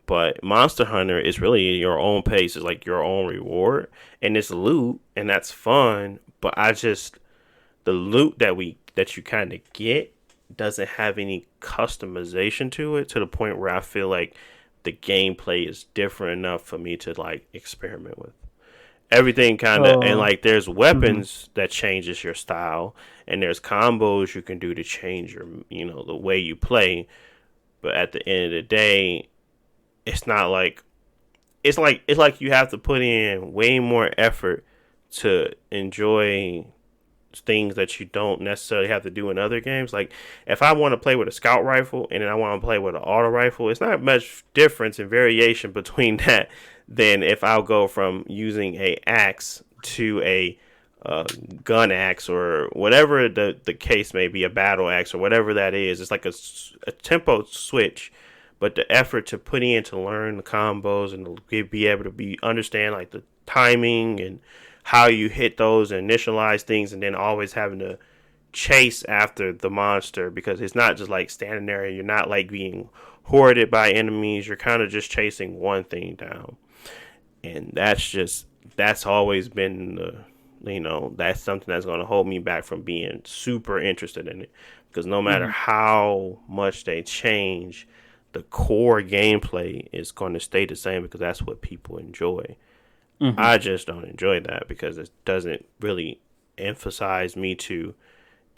But Monster Hunter is really your own pace. It's like your own reward, and it's loot, and that's fun. But the loot that you kind of get doesn't have any customization to it, to the point where I feel like the gameplay is different enough for me to like experiment with everything kind of. And like there's weapons that changes your style, and there's combos you can do to change your, the way you play. But at the end of the day, it's not like it's like you have to put in way more effort to enjoy things that you don't necessarily have to do in other games. Like if I want to play with a scout rifle and then I want to play with an auto rifle, it's not much difference in variation between that than if I'll go from using a axe to a gun axe or whatever the case may be, a battle axe or whatever that is. It's like a tempo switch, but the effort to put in to learn the combos and to be able to understand like the timing and how you hit those and initialize things, and then always having to chase after the monster, because it's not just like standing there and you're not like being hoarded by enemies. You're kind of just chasing one thing down, and that's always been that's something that's going to hold me back from being super interested in it, because no matter how much they change, the core gameplay is going to stay the same because that's what people enjoy. I just don't enjoy that because it doesn't really emphasize me to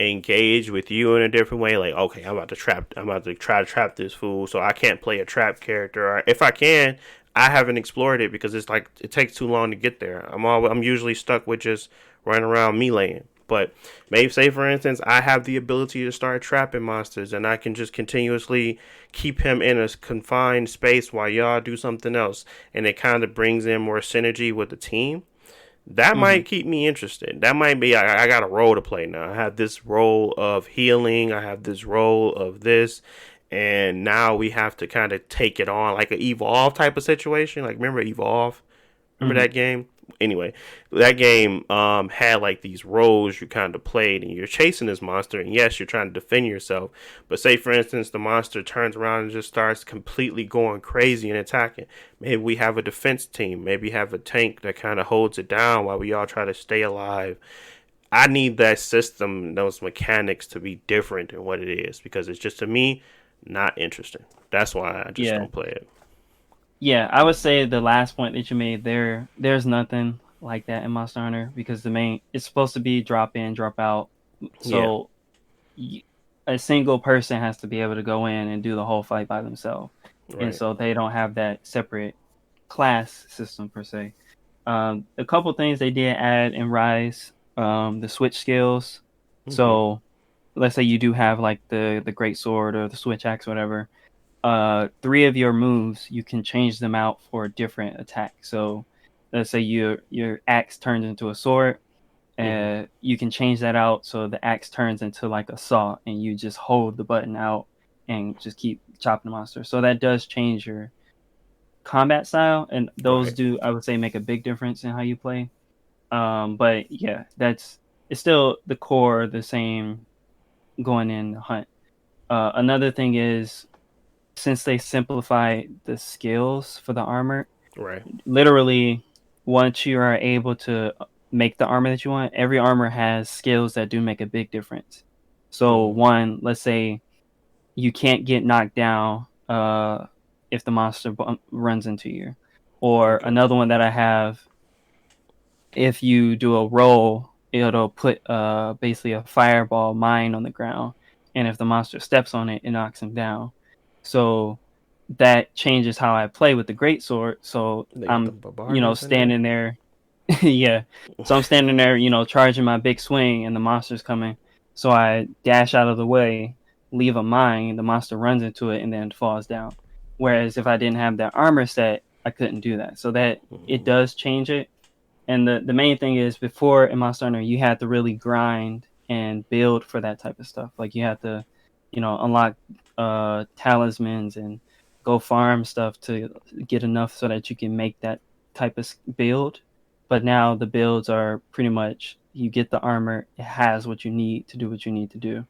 engage with you in a different way. Like, okay, I'm about to try to trap this fool, so I can't play a trap character. Or if I can, I haven't explored it because it's like it takes too long to get there. I'm usually stuck with just running around meleeing. But maybe say for instance, I have the ability to start trapping monsters, and I can just continuously keep him in a confined space while y'all do something else, and it kind of brings in more synergy with the team. That might keep me interested. That might be I got a role to play now. I have this role of healing. I have this role of this. And now we have to kind of take it on like an Evolve type of situation. Like, remember Evolve? Remember that game? Anyway, that game had like these roles you kind of played, and you're chasing this monster, and yes, you're trying to defend yourself. But say, for instance, the monster turns around and just starts completely going crazy and attacking. Maybe we have a defense team. Maybe have a tank that kind of holds it down while we all try to stay alive. I need that system, those mechanics to be different than what it is, because it's just, to me, not interesting. That's why I just don't play it. Yeah, I would say the last point that you made there's nothing like that in Monster Hunter, because it's supposed to be drop in, drop out. So a single person has to be able to go in and do the whole fight by themselves. Right. And so they don't have that separate class system per se. A couple things they did add in Rise, the switch skills. So let's say you do have like the great sword or the switch axe, whatever. 3 of your moves, you can change them out for a different attack. So let's say your axe turns into a sword, and you can change that out so the axe turns into like a saw, and you just hold the button out and just keep chopping the monster. So that does change your combat style, and those do, I would say, make a big difference in how you play. But yeah, it's still the core, the same going in the hunt. Another thing is, since they simplified the skills for the armor, literally once you are able to make the armor that you want, every armor has skills that do make a big difference. So one, let's say you can't get knocked down if the monster runs into you. Or another one that I have, if you do a roll, it'll put basically a fireball mine on the ground, and if the monster steps on it, it knocks him down. So that changes how I play with the greatsword. So I'm, standing there. Yeah. So I'm standing there, charging my big swing, and the monster's coming. So I dash out of the way, leave a mine, the monster runs into it, and then falls down. Whereas if I didn't have that armor set, I couldn't do that. So that it does change it. And the main thing is, before in Monster Hunter, you had to really grind and build for that type of stuff. Like you had to, unlock talismans and go farm stuff to get enough so that you can make that type of build. But now the builds are pretty much you get the armor, it has what you need to do what you need to do.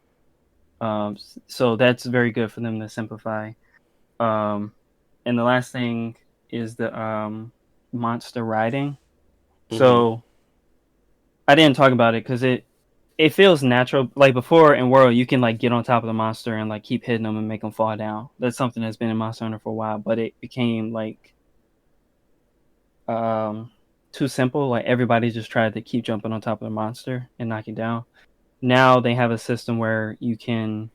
So that's very good for them to simplify. Um, and the last thing is the monster riding. Mm-hmm. So I didn't talk about it because it feels natural. Like before in World, you can like get on top of the monster and like keep hitting them and make them fall down. That's something that's been in Monster Hunter for a while, but it became like um too simple. Like everybody just tried to keep jumping on top of the monster and knock it down. Now they have a system where you can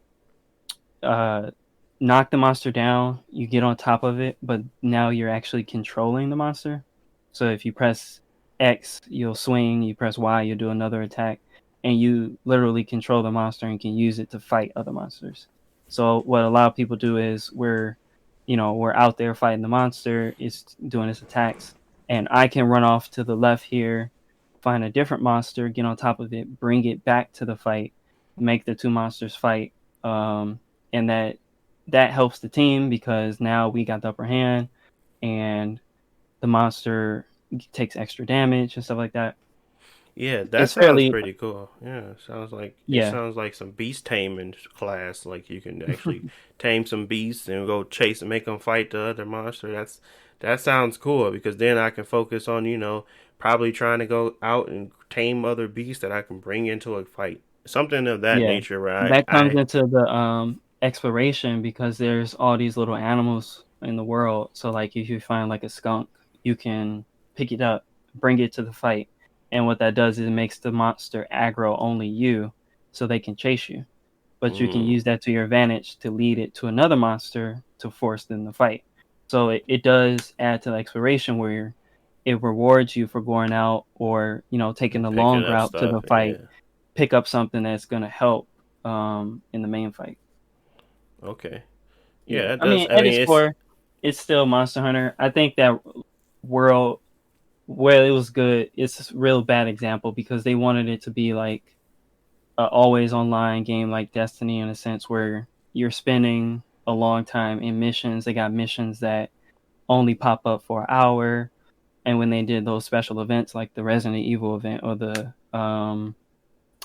uh knock the monster down, you get on top of it, but now you're actually controlling the monster. So if you press X, you'll swing, you press Y, you'll do another attack, and you literally control the monster and can use it to fight other monsters. So what a lot of people do is we're out there fighting the monster, it's doing its attacks, and I can run off to the left here, find a different monster, get on top of it, bring it back to the fight, make the two monsters fight. And that helps the team because now we got the upper hand and the monster takes extra damage and stuff like that. Yeah, that It's sounds fairly pretty cool. Yeah, it yeah. sounds like some beast taming class. Like you can actually tame some beasts and go chase and make them fight the other monster. That sounds cool because then I can focus on probably trying to go out and tame other beasts that I can bring into a fight. Something of that Yeah. nature. Where That comes I into the exploration because there's all these little animals in the world. So like if you find like a skunk, you can pick it up, bring it to the fight. And what that does is it makes the monster aggro only you so they can chase you. But you can mm, use that to your advantage to lead it to another monster to force them to fight. So it does add to the exploration where it rewards you for going out or taking the picking long up route to stuff. the fight, Yeah. pick up something that's going to help in the main fight. Okay. Yeah, Yeah, that I does. mean I at mean, its it's core, it's still Monster Hunter. I think that World where it was good, it's a real bad example because they wanted it to be like a always online game like Destiny in a sense where you're spending a long time in missions. They got missions that only pop up for an hour, and when they did those special events like the Resident Evil event or the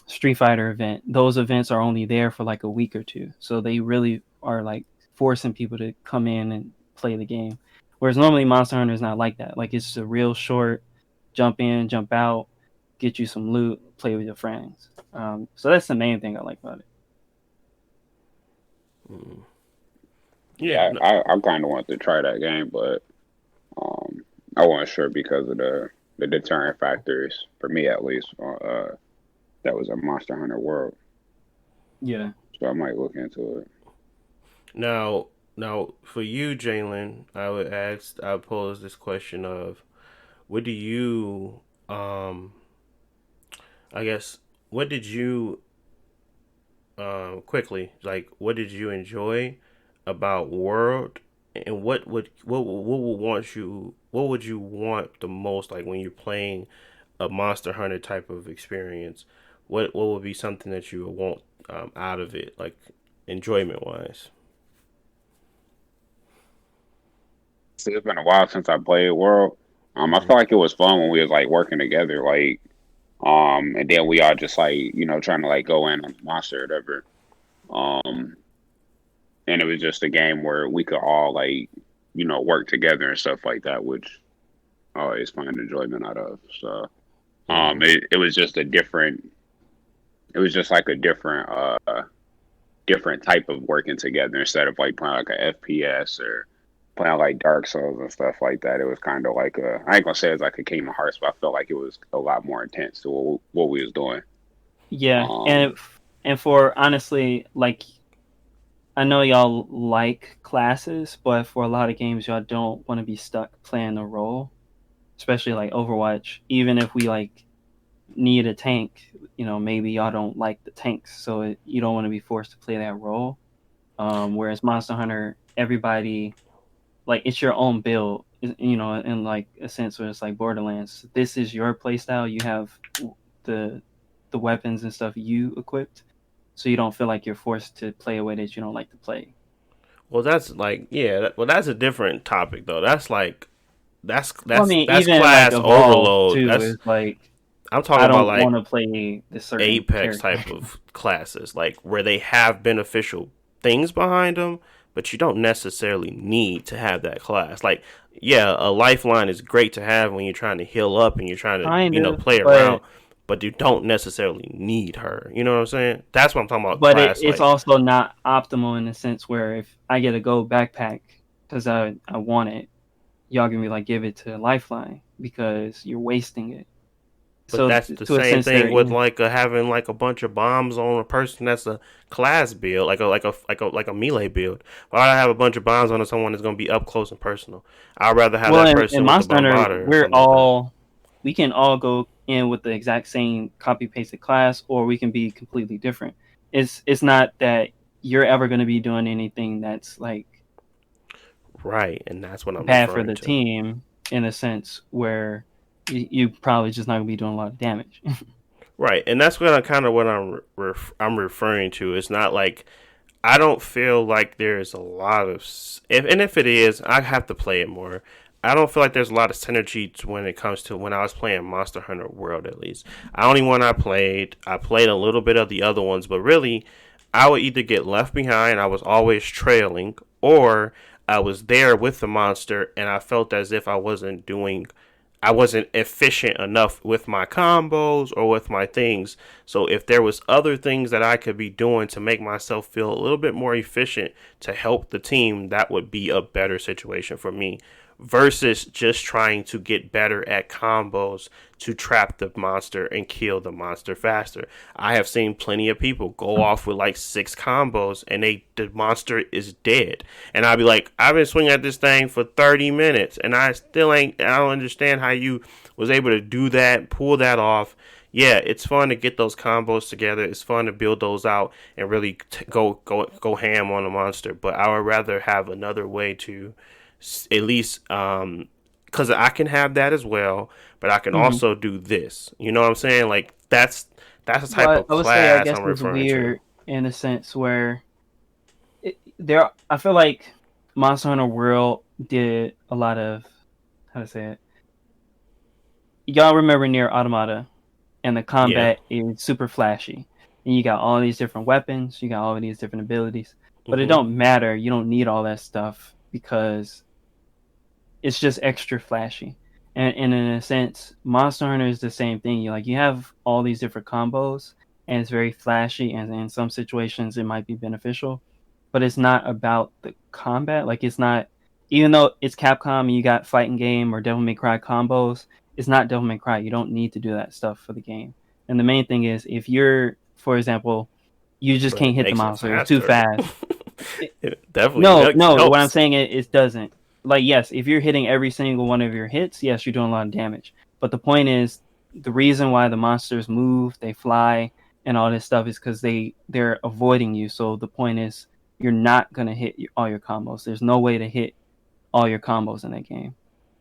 Street Fighter event, those events are only there for like a week or two. So they really are like forcing people to come in and play the game. Whereas normally Monster Hunter is not like that. Like it's just a real short jump in, jump out, get you some loot, play with your friends. So that's the main thing I like about it. mm, yeah. Yeah, I kind of wanted to try that game, but um, I wasn't sure because of the deterrent factors for me at least. That was a Monster Hunter World, Yeah. so I might look into it. Now, for you, Jalen, I would pose this question of, what do you, I guess, what did you, quickly, like, what did you enjoy about World, and what would you want the most, like when you're playing a Monster Hunter type of experience? What would be something that you would want out of it, like enjoyment wise? See, it's been a while since I played World. I Mm-hmm. felt like it was fun when we was like working together, like and then we all just like trying to like go in on the monster or whatever. Um, and it was just a game where we could all like work together and stuff like that, which I always find enjoyment out of. So Mm-hmm. it was just a different. It was just like a different type of working together instead of like playing like a FPS or playing like Dark Souls and stuff like that. It was kind of like I ain't gonna say it was like a Kingdom Hearts, but I felt like it was a lot more intense to what we was doing. Yeah, Um, and for honestly, like I know y'all like classes, but for a lot of games, y'all don't want to be stuck playing a role, especially like Overwatch. Even if we like need a tank, maybe y'all don't like the tanks, so you don't want to be forced to play that role. Whereas Monster Hunter, everybody like it's your own build, in like a sense where it's like Borderlands. This is your playstyle. You have the the weapons and stuff you equipped, so you don't feel like you're forced to play a way that you don't like to play. Well, that's like, yeah. Well, that's a different topic though. That's like Well, I mean, that's even like class Evolve overload. too That's is like I'm I talking about don't like want to play this certain Apex character. type of classes, like where they have beneficial things behind them, but you don't necessarily need to have that class. Like, yeah, a lifeline is great to have when you're trying to heal up and you're trying to, Kind of, play around, but but you don't necessarily need her. You know what I'm saying? That's what I'm talking about. Class, it's like, also not optimal in the sense where if I get a gold backpack because I want it, y'all gonna be like give it to Lifeline because you're wasting it. but So that's the to a same sense, they're thing with like having like a bunch of bombs on a person that's a class build, like a melee build. Why would I have a bunch of bombs on someone that's gonna be up close and personal? I'd rather have well that in person with the Monster Hunter bombarder or something like that. we can all go in with the exact same copy pasted class, or we can be completely different. It's not that you're ever going to be doing anything that's like Right, and that's what I'm bad for referring the to. team in a sense where you probably just not going to be doing a lot of damage. Right, and that's what I kind of what I'm referring to. It's not like I don't feel like there's a lot of if it is, I have to play it more. I don't feel like there's a lot of synergy when it comes to when I was playing Monster Hunter World. At least the only one I played a little bit of the other ones, but really, I would either get left behind. I was always trailing, or I was there with the monster, and I felt as if I wasn't efficient enough with my combos or with my things. So if there was other things that I could be doing to make myself feel a little bit more efficient to help the team, that would be a better situation for me versus just trying to get better at combos to trap the monster and kill the monster faster. I have seen plenty of people go off with like 6 combos and the monster is dead. And I'd be like, I've been swinging at this thing for 30 minutes and I don't understand how you was able to do that, pull that off. Yeah, it's fun to get those combos together. It's fun to build those out and really go ham on a monster. But I would rather have another way to at least because I can have that as well, but I can Hmm. also do this. You know what I'm saying? Like that's the type But of I would say I class guess I'm it's referring to. weird in a sense where I feel like Monster Hunter World did a lot of how to say it. Y'all remember near Automata and the Yeah. combat is super flashy. And you got all these different weapons, you got all of these different abilities. But it Mhm. don't matter. You don't need all that stuff because it's just extra flashy. And in a sense, Monster Hunter is the same thing. You have all these different combos and it's very flashy and in some situations it might be beneficial, but it's not about the combat. Like it's not even though it's Capcom and you got fighting game or Devil May Cry combos, it's not Devil May Cry. You don't need to do that stuff for the game. And the main thing is if you're, for example, you just But can't it hit the makes it monster, it's too faster. fast. It definitely No, makes, no. What I'm helps. saying is, it doesn't. Like, yes, if you're hitting every single one of your hits, yes, you're doing a lot of damage. But the point is, the reason why the monsters move, they fly, and all this stuff is because they're avoiding you. So the point is, you're not gonna hit all your combos. There's no way to hit all your combos in that game.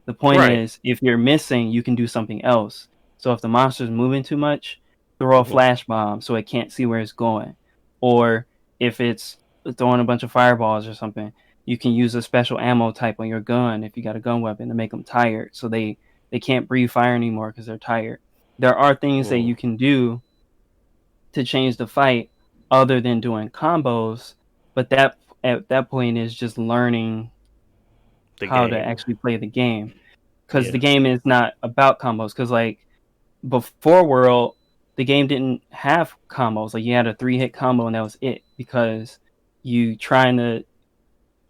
The point Right. is, if you're missing, you can do something else. So if the monster's moving too much, throw a Mhm. flash bomb so it can't see where it's going. Or if it's throwing a bunch of fireballs or something, you can use a special ammo type on your gun if you got a gun weapon to make them tired, so they can't breathe fire anymore because they're tired. There are things that Mm. you can do to change the fight other than doing combos, but that at that point is just learning The how to game. actually play the game because the Yeah. game is not about combos. Because like before World, the game didn't have combos. Like you had a 3-hit combo and that was it. Because you trying to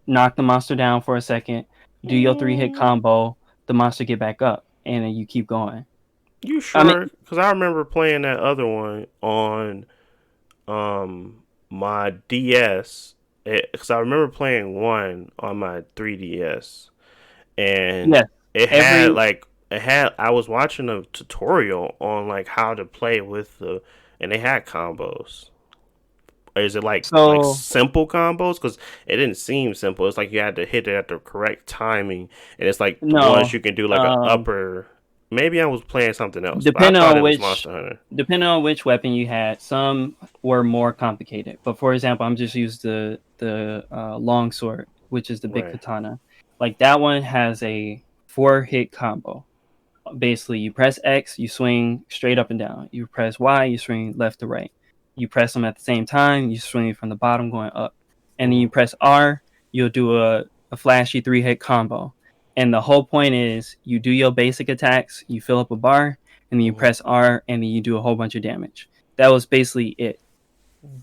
knock the monster down for a second, do your 3-hit Mm. combo, the monster get back up, and then you keep going. You I mean, sure? Because I remember playing that other one on my DS. Because I remember playing one on my 3DS, and yes, it had every like it had. I was watching a tutorial on like how to play with and they had combos. Is it like so simple combos? Because it didn't seem simple. It's like you had to hit it at the correct timing, and it's like the ones no. you can do like a Um, upper. Maybe I was playing something else, but I depending thought on it was which Monster Hunter. depending on which weapon you had, some were more complicated. But for example, I'm just used the long sword, which is the big Right. katana. Like that one has a 4-hit combo. Basically, you press X, you swing straight up and down. You press Y, you swing left to right. You press them at the same time, you swing from the bottom going up. And then you press R, you'll do a flashy 3-hit combo. And the whole point is you do your basic attacks, you fill up a bar, and then you press R, and then you do a whole bunch of damage. That was basically it.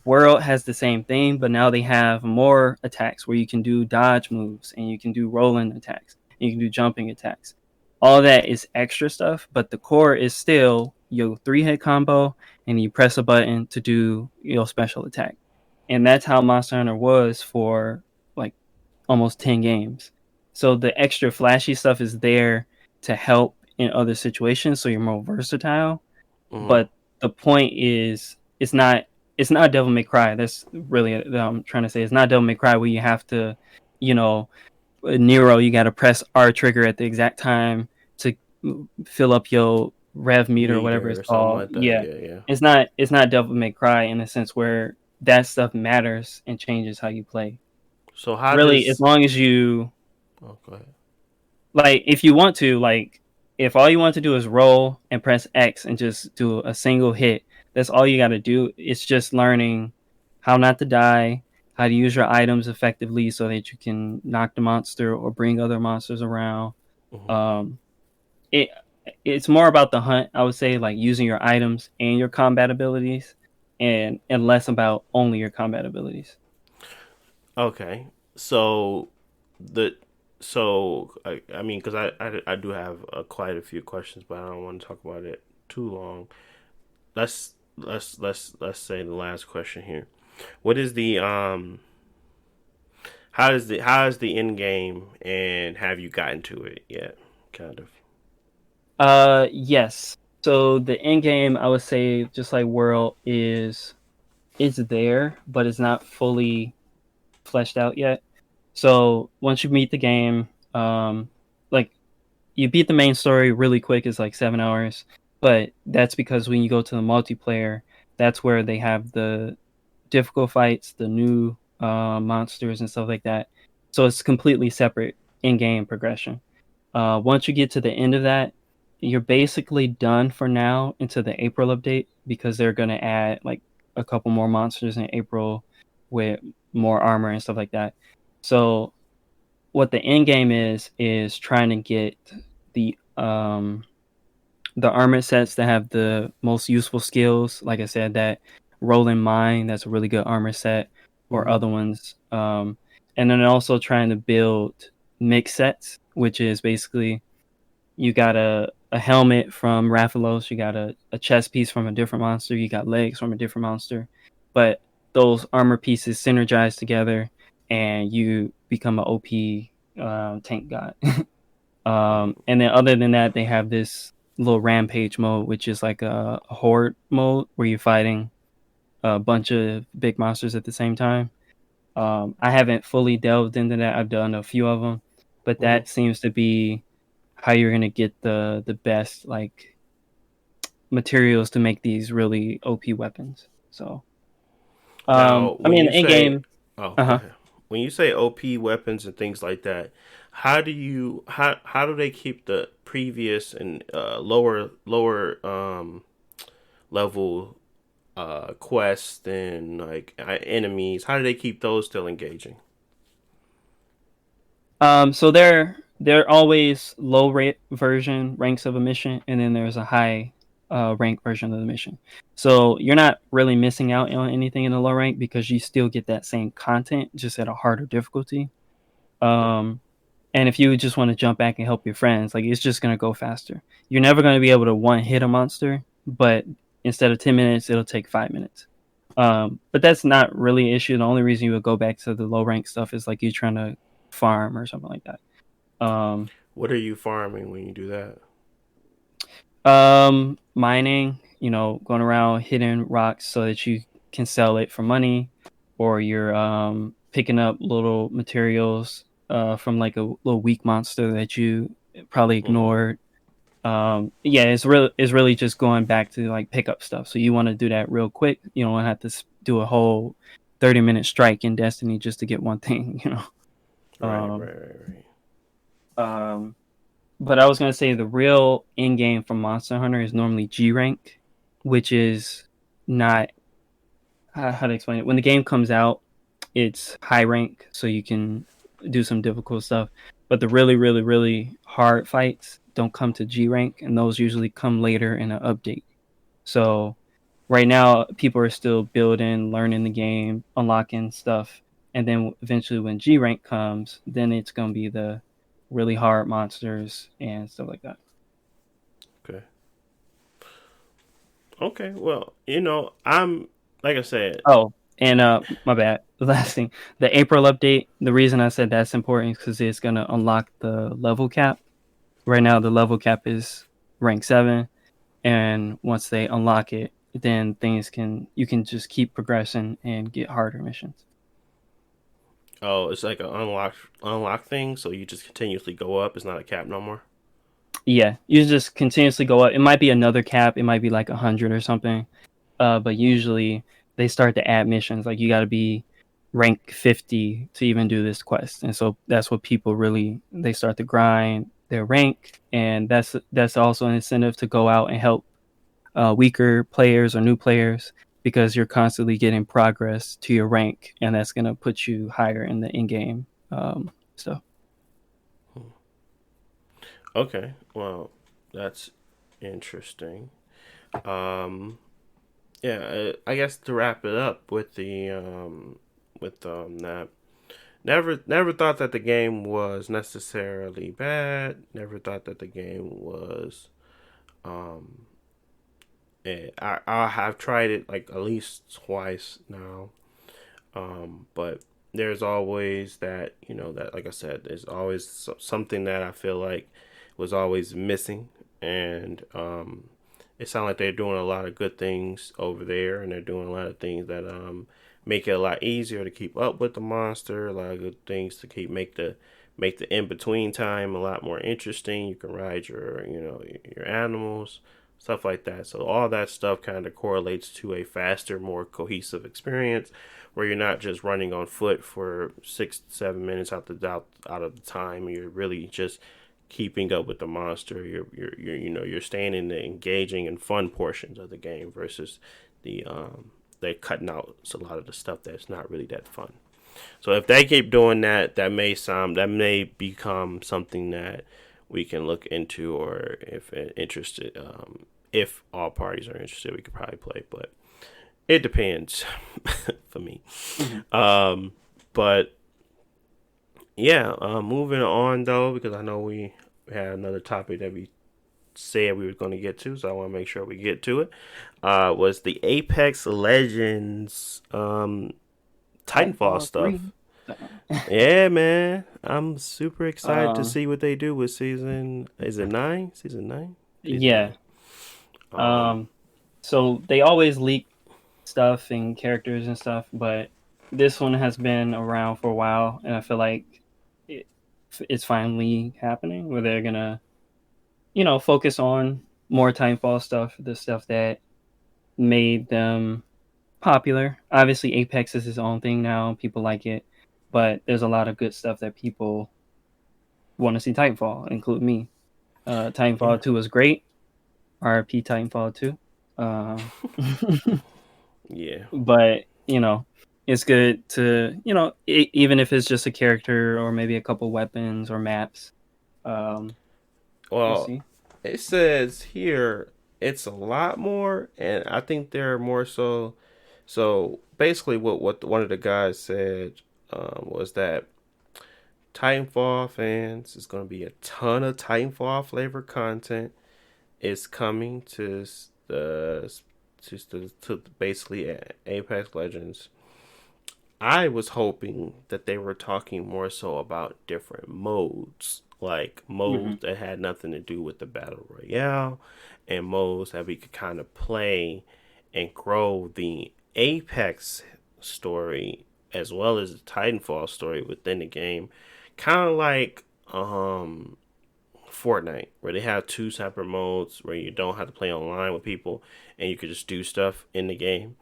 World has the same thing, but now they have more attacks where you can do dodge moves, and you can do rolling attacks, and you can do jumping attacks. All that is extra stuff, but the core is still your 3-hit combo, and you press a button to do your special attack. And that's how Monster Hunter was for like almost 10 games. So the extra flashy stuff is there to help in other situations, so you're more versatile. But the point is, it's not Devil May Cry. That's really what I'm trying to say. It's not Devil May Cry where you have to, Nero, you got to press R trigger at the exact time to fill up your rev meter or whatever it's called. Like that. Yeah. It's not Devil May Cry in a sense where that stuff matters and changes how you play. So how really, as long as you, go ahead. Like, if you want to, like, if all you want to do is roll and press X and just do a single hit, that's all you got to do. It's just learning how not to die, how to use your items effectively so that you can knock the monster or bring other monsters around. It's more about the hunt, I would say, like using your items and your combat abilities, and less about only your combat abilities. Okay, so I mean, because I do have quite a few questions, but I don't want to talk about it too long. Let's say the last question here. What is the how is the end game, and have you gotten to it yet? Kind of. Yes. So the end game, I would say, just like World, is there, but it's not fully fleshed out yet. So once you meet the game, like you beat the main story really quick. It's like 7 hours, but that's because when you go to the multiplayer, that's where they have the difficult fights, the new monsters and stuff like that. So it's completely separate in-game progression. Once you get to the end of that, you're basically done for now into the April update, because they're going to add like a couple more monsters in April with more armor and stuff like that. So what the end game is trying to get the armor sets that have the most useful skills. Like I said, that Rolling Mine, that's a really good armor set, or other ones. And then also trying to build mix sets, which is basically you got a helmet from Rathalos, you got a chest piece from a different monster, you got legs from a different monster, but those armor pieces synergize together and you become an OP tank god. And then other than that, they have this little rampage mode, which is like a horde mode where you're fighting a bunch of big monsters at the same time. I haven't fully delved into that. I've done a few of them, but that seems to be how you're gonna get the best like materials to make these really OP weapons. So, Now, I mean, in game. When you say OP weapons and things like that, how do they keep the previous and lower level quests and like enemies? How do they keep those still engaging? So they're always low rate version ranks of a mission, and then there's a high rank version of the mission. So you're not really missing out on anything in the low rank, because you still get that same content, just at a harder difficulty. And if you just want to jump back and help your friends, like, it's just going to go faster. You're never going to be able to one hit a monster, but instead of 10 minutes, it'll take 5 minutes. But that's not really an issue. The only reason you would go back to the low rank stuff is like you're trying to farm or something like that. What are you farming when you do that? Mining, going around hitting rocks so that you can sell it for money, or you're picking up little materials from like a little weak monster that you probably ignored. It's really just going back to like pick up stuff. So you want to do that real quick. You don't have to do a whole 30-minute strike in Destiny just to get one thing. Right. But I was gonna say the real end game for Monster Hunter is normally G rank, which is not how to explain it. When the game comes out, it's high rank, so you can do some difficult stuff. But the really, really, really hard fights don't come to G rank, and those usually come later in an update. So right now, people are still building, learning the game, unlocking stuff, and then eventually, when G rank comes, then it's gonna be the really hard monsters and stuff like that. Okay. Okay. Well, I'm like I said. Oh, and my bad. The last thing, the April update. The reason I said that's important is because it's gonna unlock the level cap. Right now, the level cap is rank 7, and once they unlock it, then you can just keep progressing and get harder missions. Oh, it's like an unlock thing, so you just continuously go up. It's not a cap no more. Yeah, you just continuously go up. It might be another cap. It might be like 100 or something. But usually they start to add missions. Like you got to be rank 50 to even do this quest, and so that's what people really they start to grind their rank, and that's also an incentive to go out and help weaker players or new players because you're constantly getting progress to your rank, and that's gonna put you higher in the in-game stuff. Okay. Well, that's interesting. Um, yeah. I guess to wrap it up with the that never thought that the game was necessarily bad. Never thought that the game was um. I have tried it like at least twice now. But there's always that, that, like I said, there's always something that I feel like was always missing. And it sounds like they're doing a lot of good things over there, and they're doing a lot of things that make it a lot easier to keep up with the monster. A lot of good things to make the in between time a lot more interesting. You can ride your animals, stuff like that. So all that stuff kind of correlates to a faster, more cohesive experience where you're not just running on foot for 6 7 minutes out of the time. You're really just keeping up with the monster. You're staying in the engaging and fun portions of the game versus they're cutting out a lot of the stuff that's not really that fun. So if they keep doing that, that may become something that we can look into, or if interested, if all parties are interested, we could probably play. But it depends for me. But yeah, moving on though, because I know we had another topic that we said we were going to get to, so I want to make sure we get to it. Was the Apex Legends Titanfall stuff. Yeah, man. I'm super excited to see what they do with season. Is it 9? Season 9? Yeah. So they always leak stuff and characters and stuff, but this one has been around for a while, and I feel like it's finally happening where they're gonna, focus on more Timefall stuff, the stuff that made them popular. Obviously, Apex is his own thing now; people like it, but there's a lot of good stuff that people want to see Titanfall, include me. Titanfall 2 was great. RP Titanfall 2. Yeah. But, it's good to, even if it's just a character or maybe a couple weapons or maps. Well, we'll see. It says here it's a lot more, and I think they're more so. So basically, what one of the guys said was that Titanfall fans is going to be a ton of Titanfall flavored content. It's coming to basically Apex Legends. I was hoping that they were talking more so about different modes, like modes that had nothing to do with the battle royale, and modes that we could kind of play and grow the Apex story as well as the Titanfall story within the game, kind of like Fortnite, where they have two separate modes where you don't have to play online with people and you could just do stuff in the game.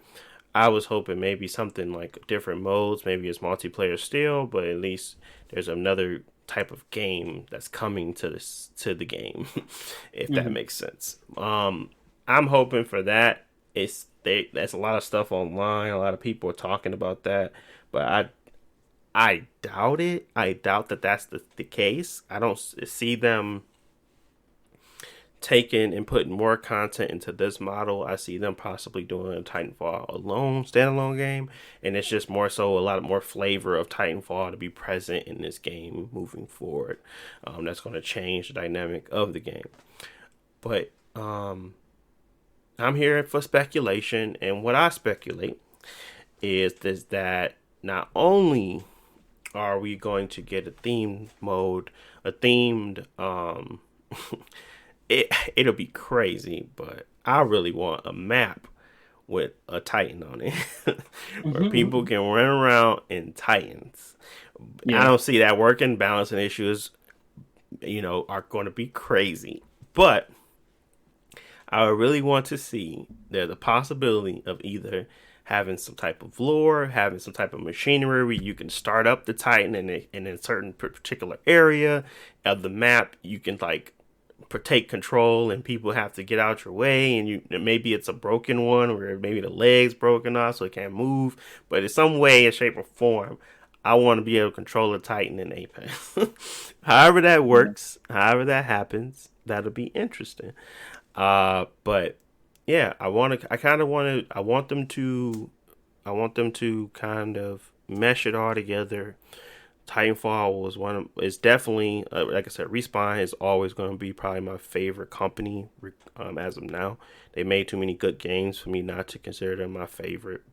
I was hoping maybe something like different modes, maybe it's multiplayer still, but at least there's another type of game that's coming to the game, if that makes sense. I'm hoping for that. There's a lot of stuff online. A lot of people are talking about that, but I doubt it. I doubt that that's the case. I don't see them taking and putting more content into this model. I see them possibly doing a Titanfall standalone game, and it's just more so a lot more flavor of Titanfall to be present in this game moving forward. That's going to change the dynamic of the game. But I'm here for speculation, and what I speculate is that not only are we going to get a themed mode, a themed it'll be crazy, but I really want a map with a Titan on it where people can run around in Titans. Yeah. I don't see that working. Balancing issues, are going to be crazy, but I really want to see the possibility of either having some type of lore, having some type of machinery where you can start up the Titan in a certain particular area of the map. You can take control and people have to get out your way, and maybe it's a broken one where maybe the leg's broken off so it can't move, but in some way, in shape or form, I want to be able to control a Titan in Apex. However that works, however that happens, that'll be interesting. But yeah, I want them to kind of mesh it all together. Titanfall is definitely, like I said, Respawn is always going to be probably my favorite company as of now. They made too many good games for me not to consider them my favorite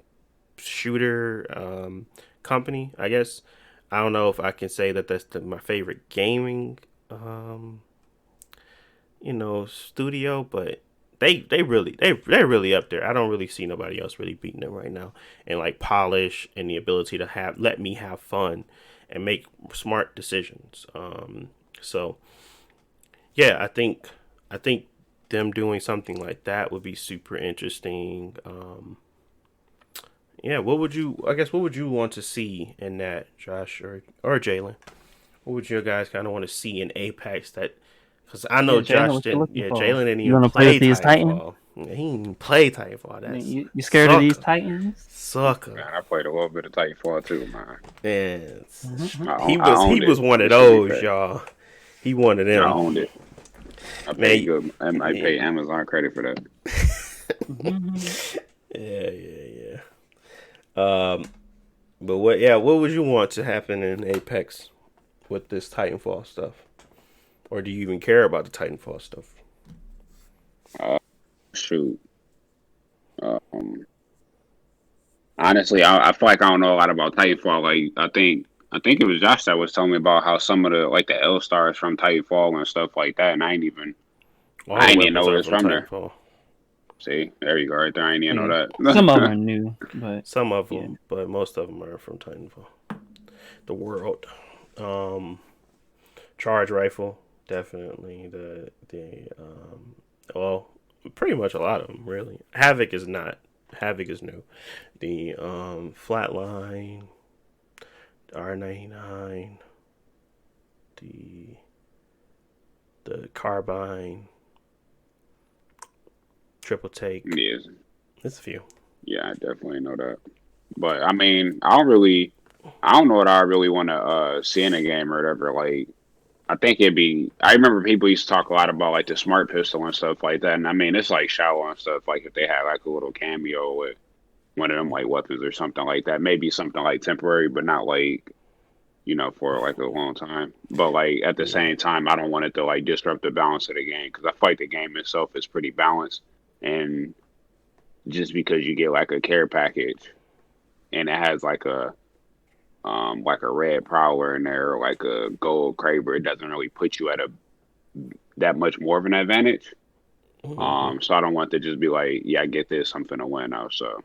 shooter company, I guess. I don't know if I can say that that's my favorite gaming studio, but they're really up there. I don't really see nobody else really beating them right now. And polish and the ability to let me have fun and make smart decisions. So yeah, I think them doing something like that would be super interesting. Yeah, what would you want to see in that, Josh or Jalen? What would you guys kind of want to see in Apex because I know Josh didn't. Yeah, Jalen didn't even play Titanfall. He didn't even play Titanfall. That's you scared of these Titans? Sucker. Man, I played a little bit of Titanfall too, man. Yes. He was one of those, y'all. He one of them. I owned it. I paid Amazon credit for that. Yeah. But what would you want to happen in Apex with this Titanfall stuff? Or do you even care about the Titanfall stuff? Shoot. Honestly, I feel like I don't know a lot about Titanfall. I think it was Josh that was telling me about how some of the L stars from Titanfall and stuff like that, and I didn't even know it was from there. See, there you go, right there. I didn't even know that. Some of them are new, but some of them, but most of them are from Titanfall. The world, charge rifle, definitely pretty much a lot of them really. Havoc is not. Havoc is new. The flatline, R99, the carbine, triple take. Yes. There's a few. Yeah, I definitely know that. But I mean, I don't know what I really want to see in a game or whatever. I think I remember people used to talk a lot about the smart pistol and stuff like that. And I mean, it's shallow and stuff. If they had a little cameo with one of them weapons or something like that, maybe something temporary, but not for a long time. But at the same time, I don't want it to disrupt the balance of the game, because I feel like the game itself is pretty balanced. And just because you get a care package and it has a red prowler in there or a gold Kraber, it doesn't really put you at that much more of an advantage. Mm-hmm. So I don't want to just be I get this, I'm finna win now. So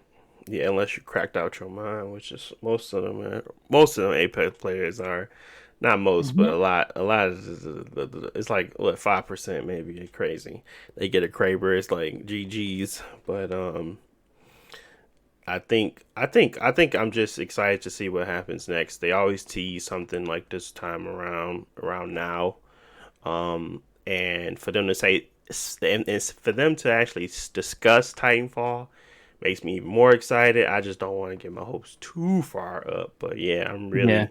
yeah, unless you cracked out your mind, which is most of them Apex players are. Not most, but a lot is it's 5% maybe. It's crazy. They get a Kraber, it's GG's. But I think I'm just excited to see what happens next. They always tease something like this time around now, and for them to say and it's for them to actually discuss Titanfall makes me even more excited. I just don't want to get my hopes too far up, but yeah, I'm Yeah, really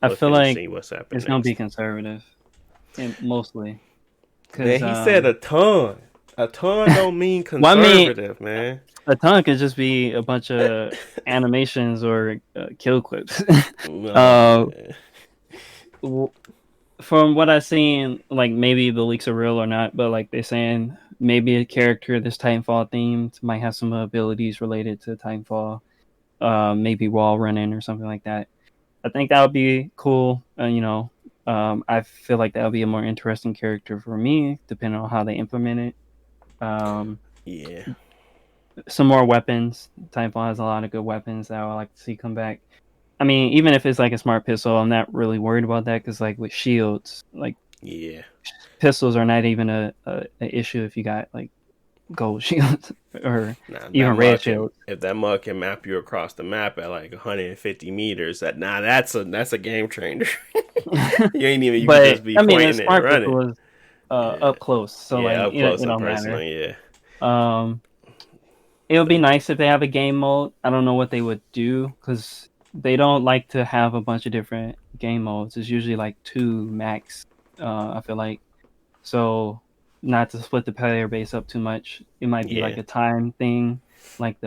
I feel looking to like see what's happening it's gonna be next. conservative, and mostly Man, because he said a ton. A ton don't mean well, I mean, conservative, man. a ton could just be a bunch of animations or kill clips. No, uh, man. w- from what I've seen, like maybe the leaks are real or not, but like they're saying maybe a character that's Titanfall themed might have some abilities related to Titanfall, maybe wall running or something like that. I think that would be cool. I feel like that would be a more interesting character for me, depending on how they implement it. Um, Yeah. some more weapons. Titanfall has a lot of good weapons that I would like to see come back. I mean, even if it's like a smart pistol, I'm not really worried about that because, like with shields, like Yeah. pistols are not even a issue if you got like gold shields or Now that even red mug can, shields. if that mug can map you across the map at like 150 meters, that's a game changer. You ain't even, you can But just be I mean, a pointing and smart running. pistol is Yeah. up close, so Yeah, like up it close it and don't matter. personal. Yeah. Um, it would be But nice if they have a game mode. I don't know what they would do because they don't like to have a bunch of different game modes. It's usually like two max. I feel like so not to split the player base up too much. It might be like yeah, a time thing, like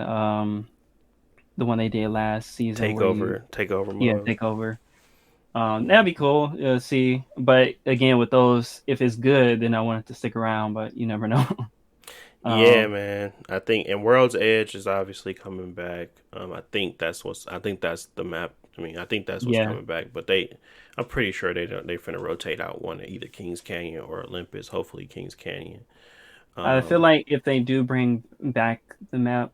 the one they did last season where you takeover mode. take over. That'd be cool. See, but again, with those, if it's good, then I want it to stick around. But you never know. Yeah, um, man. I think and World's Edge is obviously coming back. I think that's the map. I mean, I think that's what's yeah, coming back. But I'm pretty sure they finna rotate out one at either Kings Canyon or Olympus. Hopefully Kings Canyon. I feel Um, like if they do bring back the map,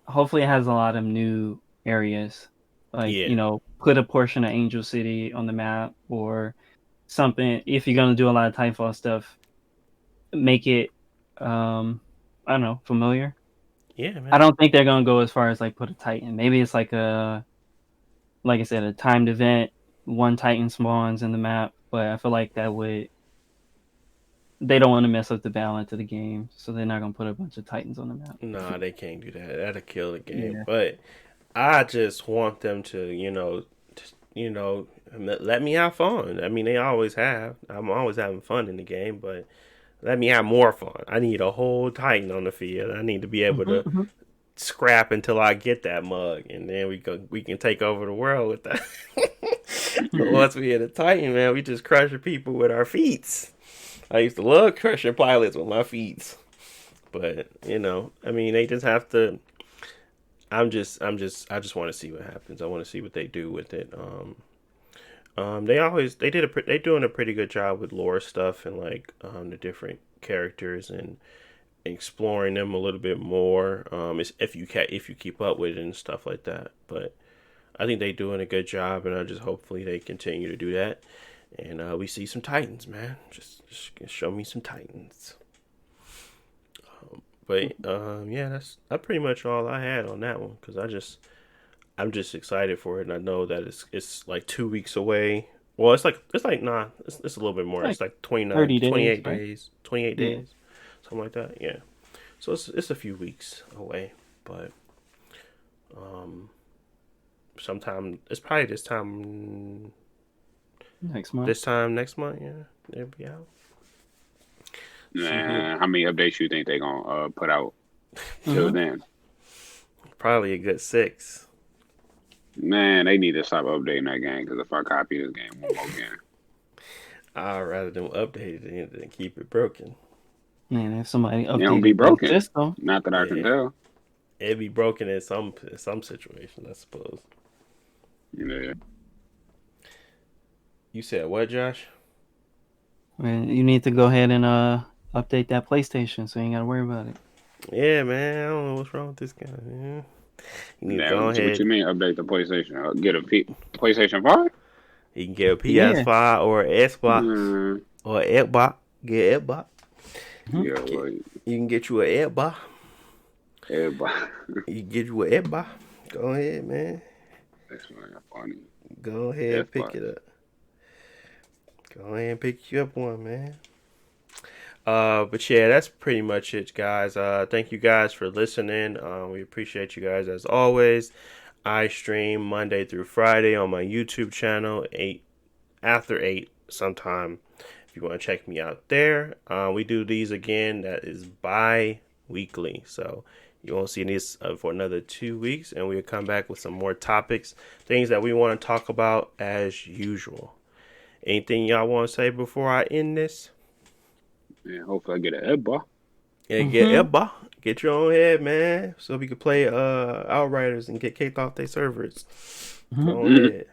hopefully it has a lot of new areas. Like yeah, put a portion of Angel City on the map or something. If you're gonna do a lot of Titanfall stuff, make it I don't know, familiar. yeah, I man. don't think they're gonna go as far as like put a Titan. Maybe it's like I said, a timed event. One Titan spawns in the map, but I feel like that would they don't want to mess up the balance of the game, so they're not gonna put a bunch of Titans on the map. Nah, they can't do that. That'll kill the game. Yeah. But I just want them to, let me have fun. I mean, they always have. I'm always having fun in the game, but let me have more fun. I need a whole Titan on the field. I need to be able to Mhm. scrap until I get that mug, and then we can take over the world with that. But once we hit a Titan, man, we just crushing people with our feet. I used to love crushing pilots with my feet, but I mean, they just have to. I just want to see what happens. I want to see what they do with it. They're doing a pretty good job with lore stuff and like the different characters and exploring them a little bit more. If you keep up with it and stuff like that. But I think they're doing a good job, and I just hopefully they continue to do that, and we see some Titans, man. Just show me some Titans. But yeah, that's pretty much all I had on that one because I'm just excited for it, and I know that it's like 2 weeks away. Well, it's a little bit more. Like It's like 29, 30 days, 28 right? days, 28 Yeah. days, something like that. Yeah, so it's a few weeks away, but um, sometime it's probably Next month. this time next month. Yeah, they'll be out. See who Nah, how many updates you think they gonna put out till then? probably a good 6. Man, they need to stop updating that game because if I copy this game one more game, I'd rather them update it than keep it broken. Man, if somebody it don't be updated that broken. system, Not that I can Yeah. tell. It'd be broken in some situations, I suppose. Yeah. You said what, Josh? man, you need to go ahead and update that PlayStation so you ain't gotta worry about it. Yeah, man. I don't know what's wrong with this guy, man. You need to Now, go what you ahead. mean update the PlayStation? Get a PlayStation 5? You can get a Yeah. PS5 or an Xbox Mm, or an Xbox. Get an Xbox. yeah, Get- like, You can get you an Xbox. Everybody. You get you a Ebba. Go ahead, man. That's really funny. Go ahead, pick it up. Go ahead and pick you up one, man. But yeah, that's pretty much it, guys. Thank you guys for listening. We appreciate you guys as always. I stream Monday through Friday on my YouTube channel, after 8 sometime. If you want to check me out there, we do these again. That is bi-weekly, so you won't see these for another 2 weeks, and we'll come back with some more topics, things that we want to talk about as usual. Anything y'all want to say before I end this? Yeah, hopefully I get an Ebba. Yeah, get Ebba. Get your own head, man. So we can play Outriders and get kicked off their servers. Go ahead.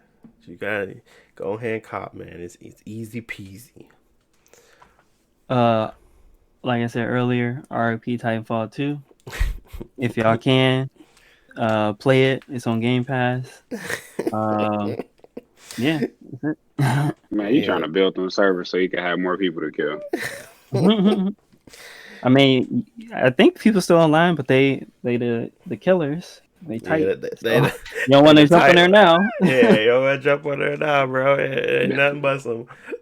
You got it. Go ahead and cop, man. It's easy peasy. Like I said earlier, RIP Titanfall 2. If y'all can, play it. It's on Game Pass. Yeah, that's it. Man, you trying to build them servers so you can have more people to kill. I mean, I think people still online, but they the killers. They tight. Yeah, you don't want to jump in there now. Yeah, you don't want to jump on there now, bro. Ain't nothing but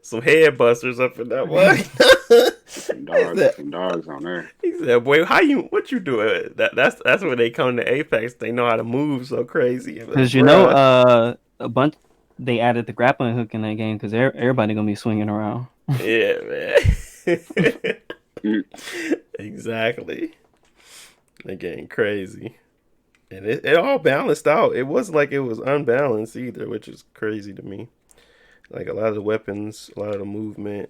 some head busters up in that one. Some dogs on there. He said, "Boy, what you doing? That's when they come to Apex. They know how to move so crazy." Because a bunch. They added the grappling hook in that game because everybody gonna be swinging around. Yeah, man. Exactly. They're getting crazy. And it all balanced out. It wasn't like it was unbalanced either, which is crazy to me. Like a lot of the weapons, a lot of the movement,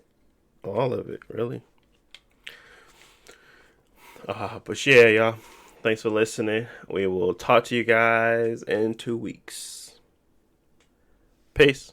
all of it, really. But yeah, y'all. Thanks for listening. We will talk to you guys in 2 weeks. Peace.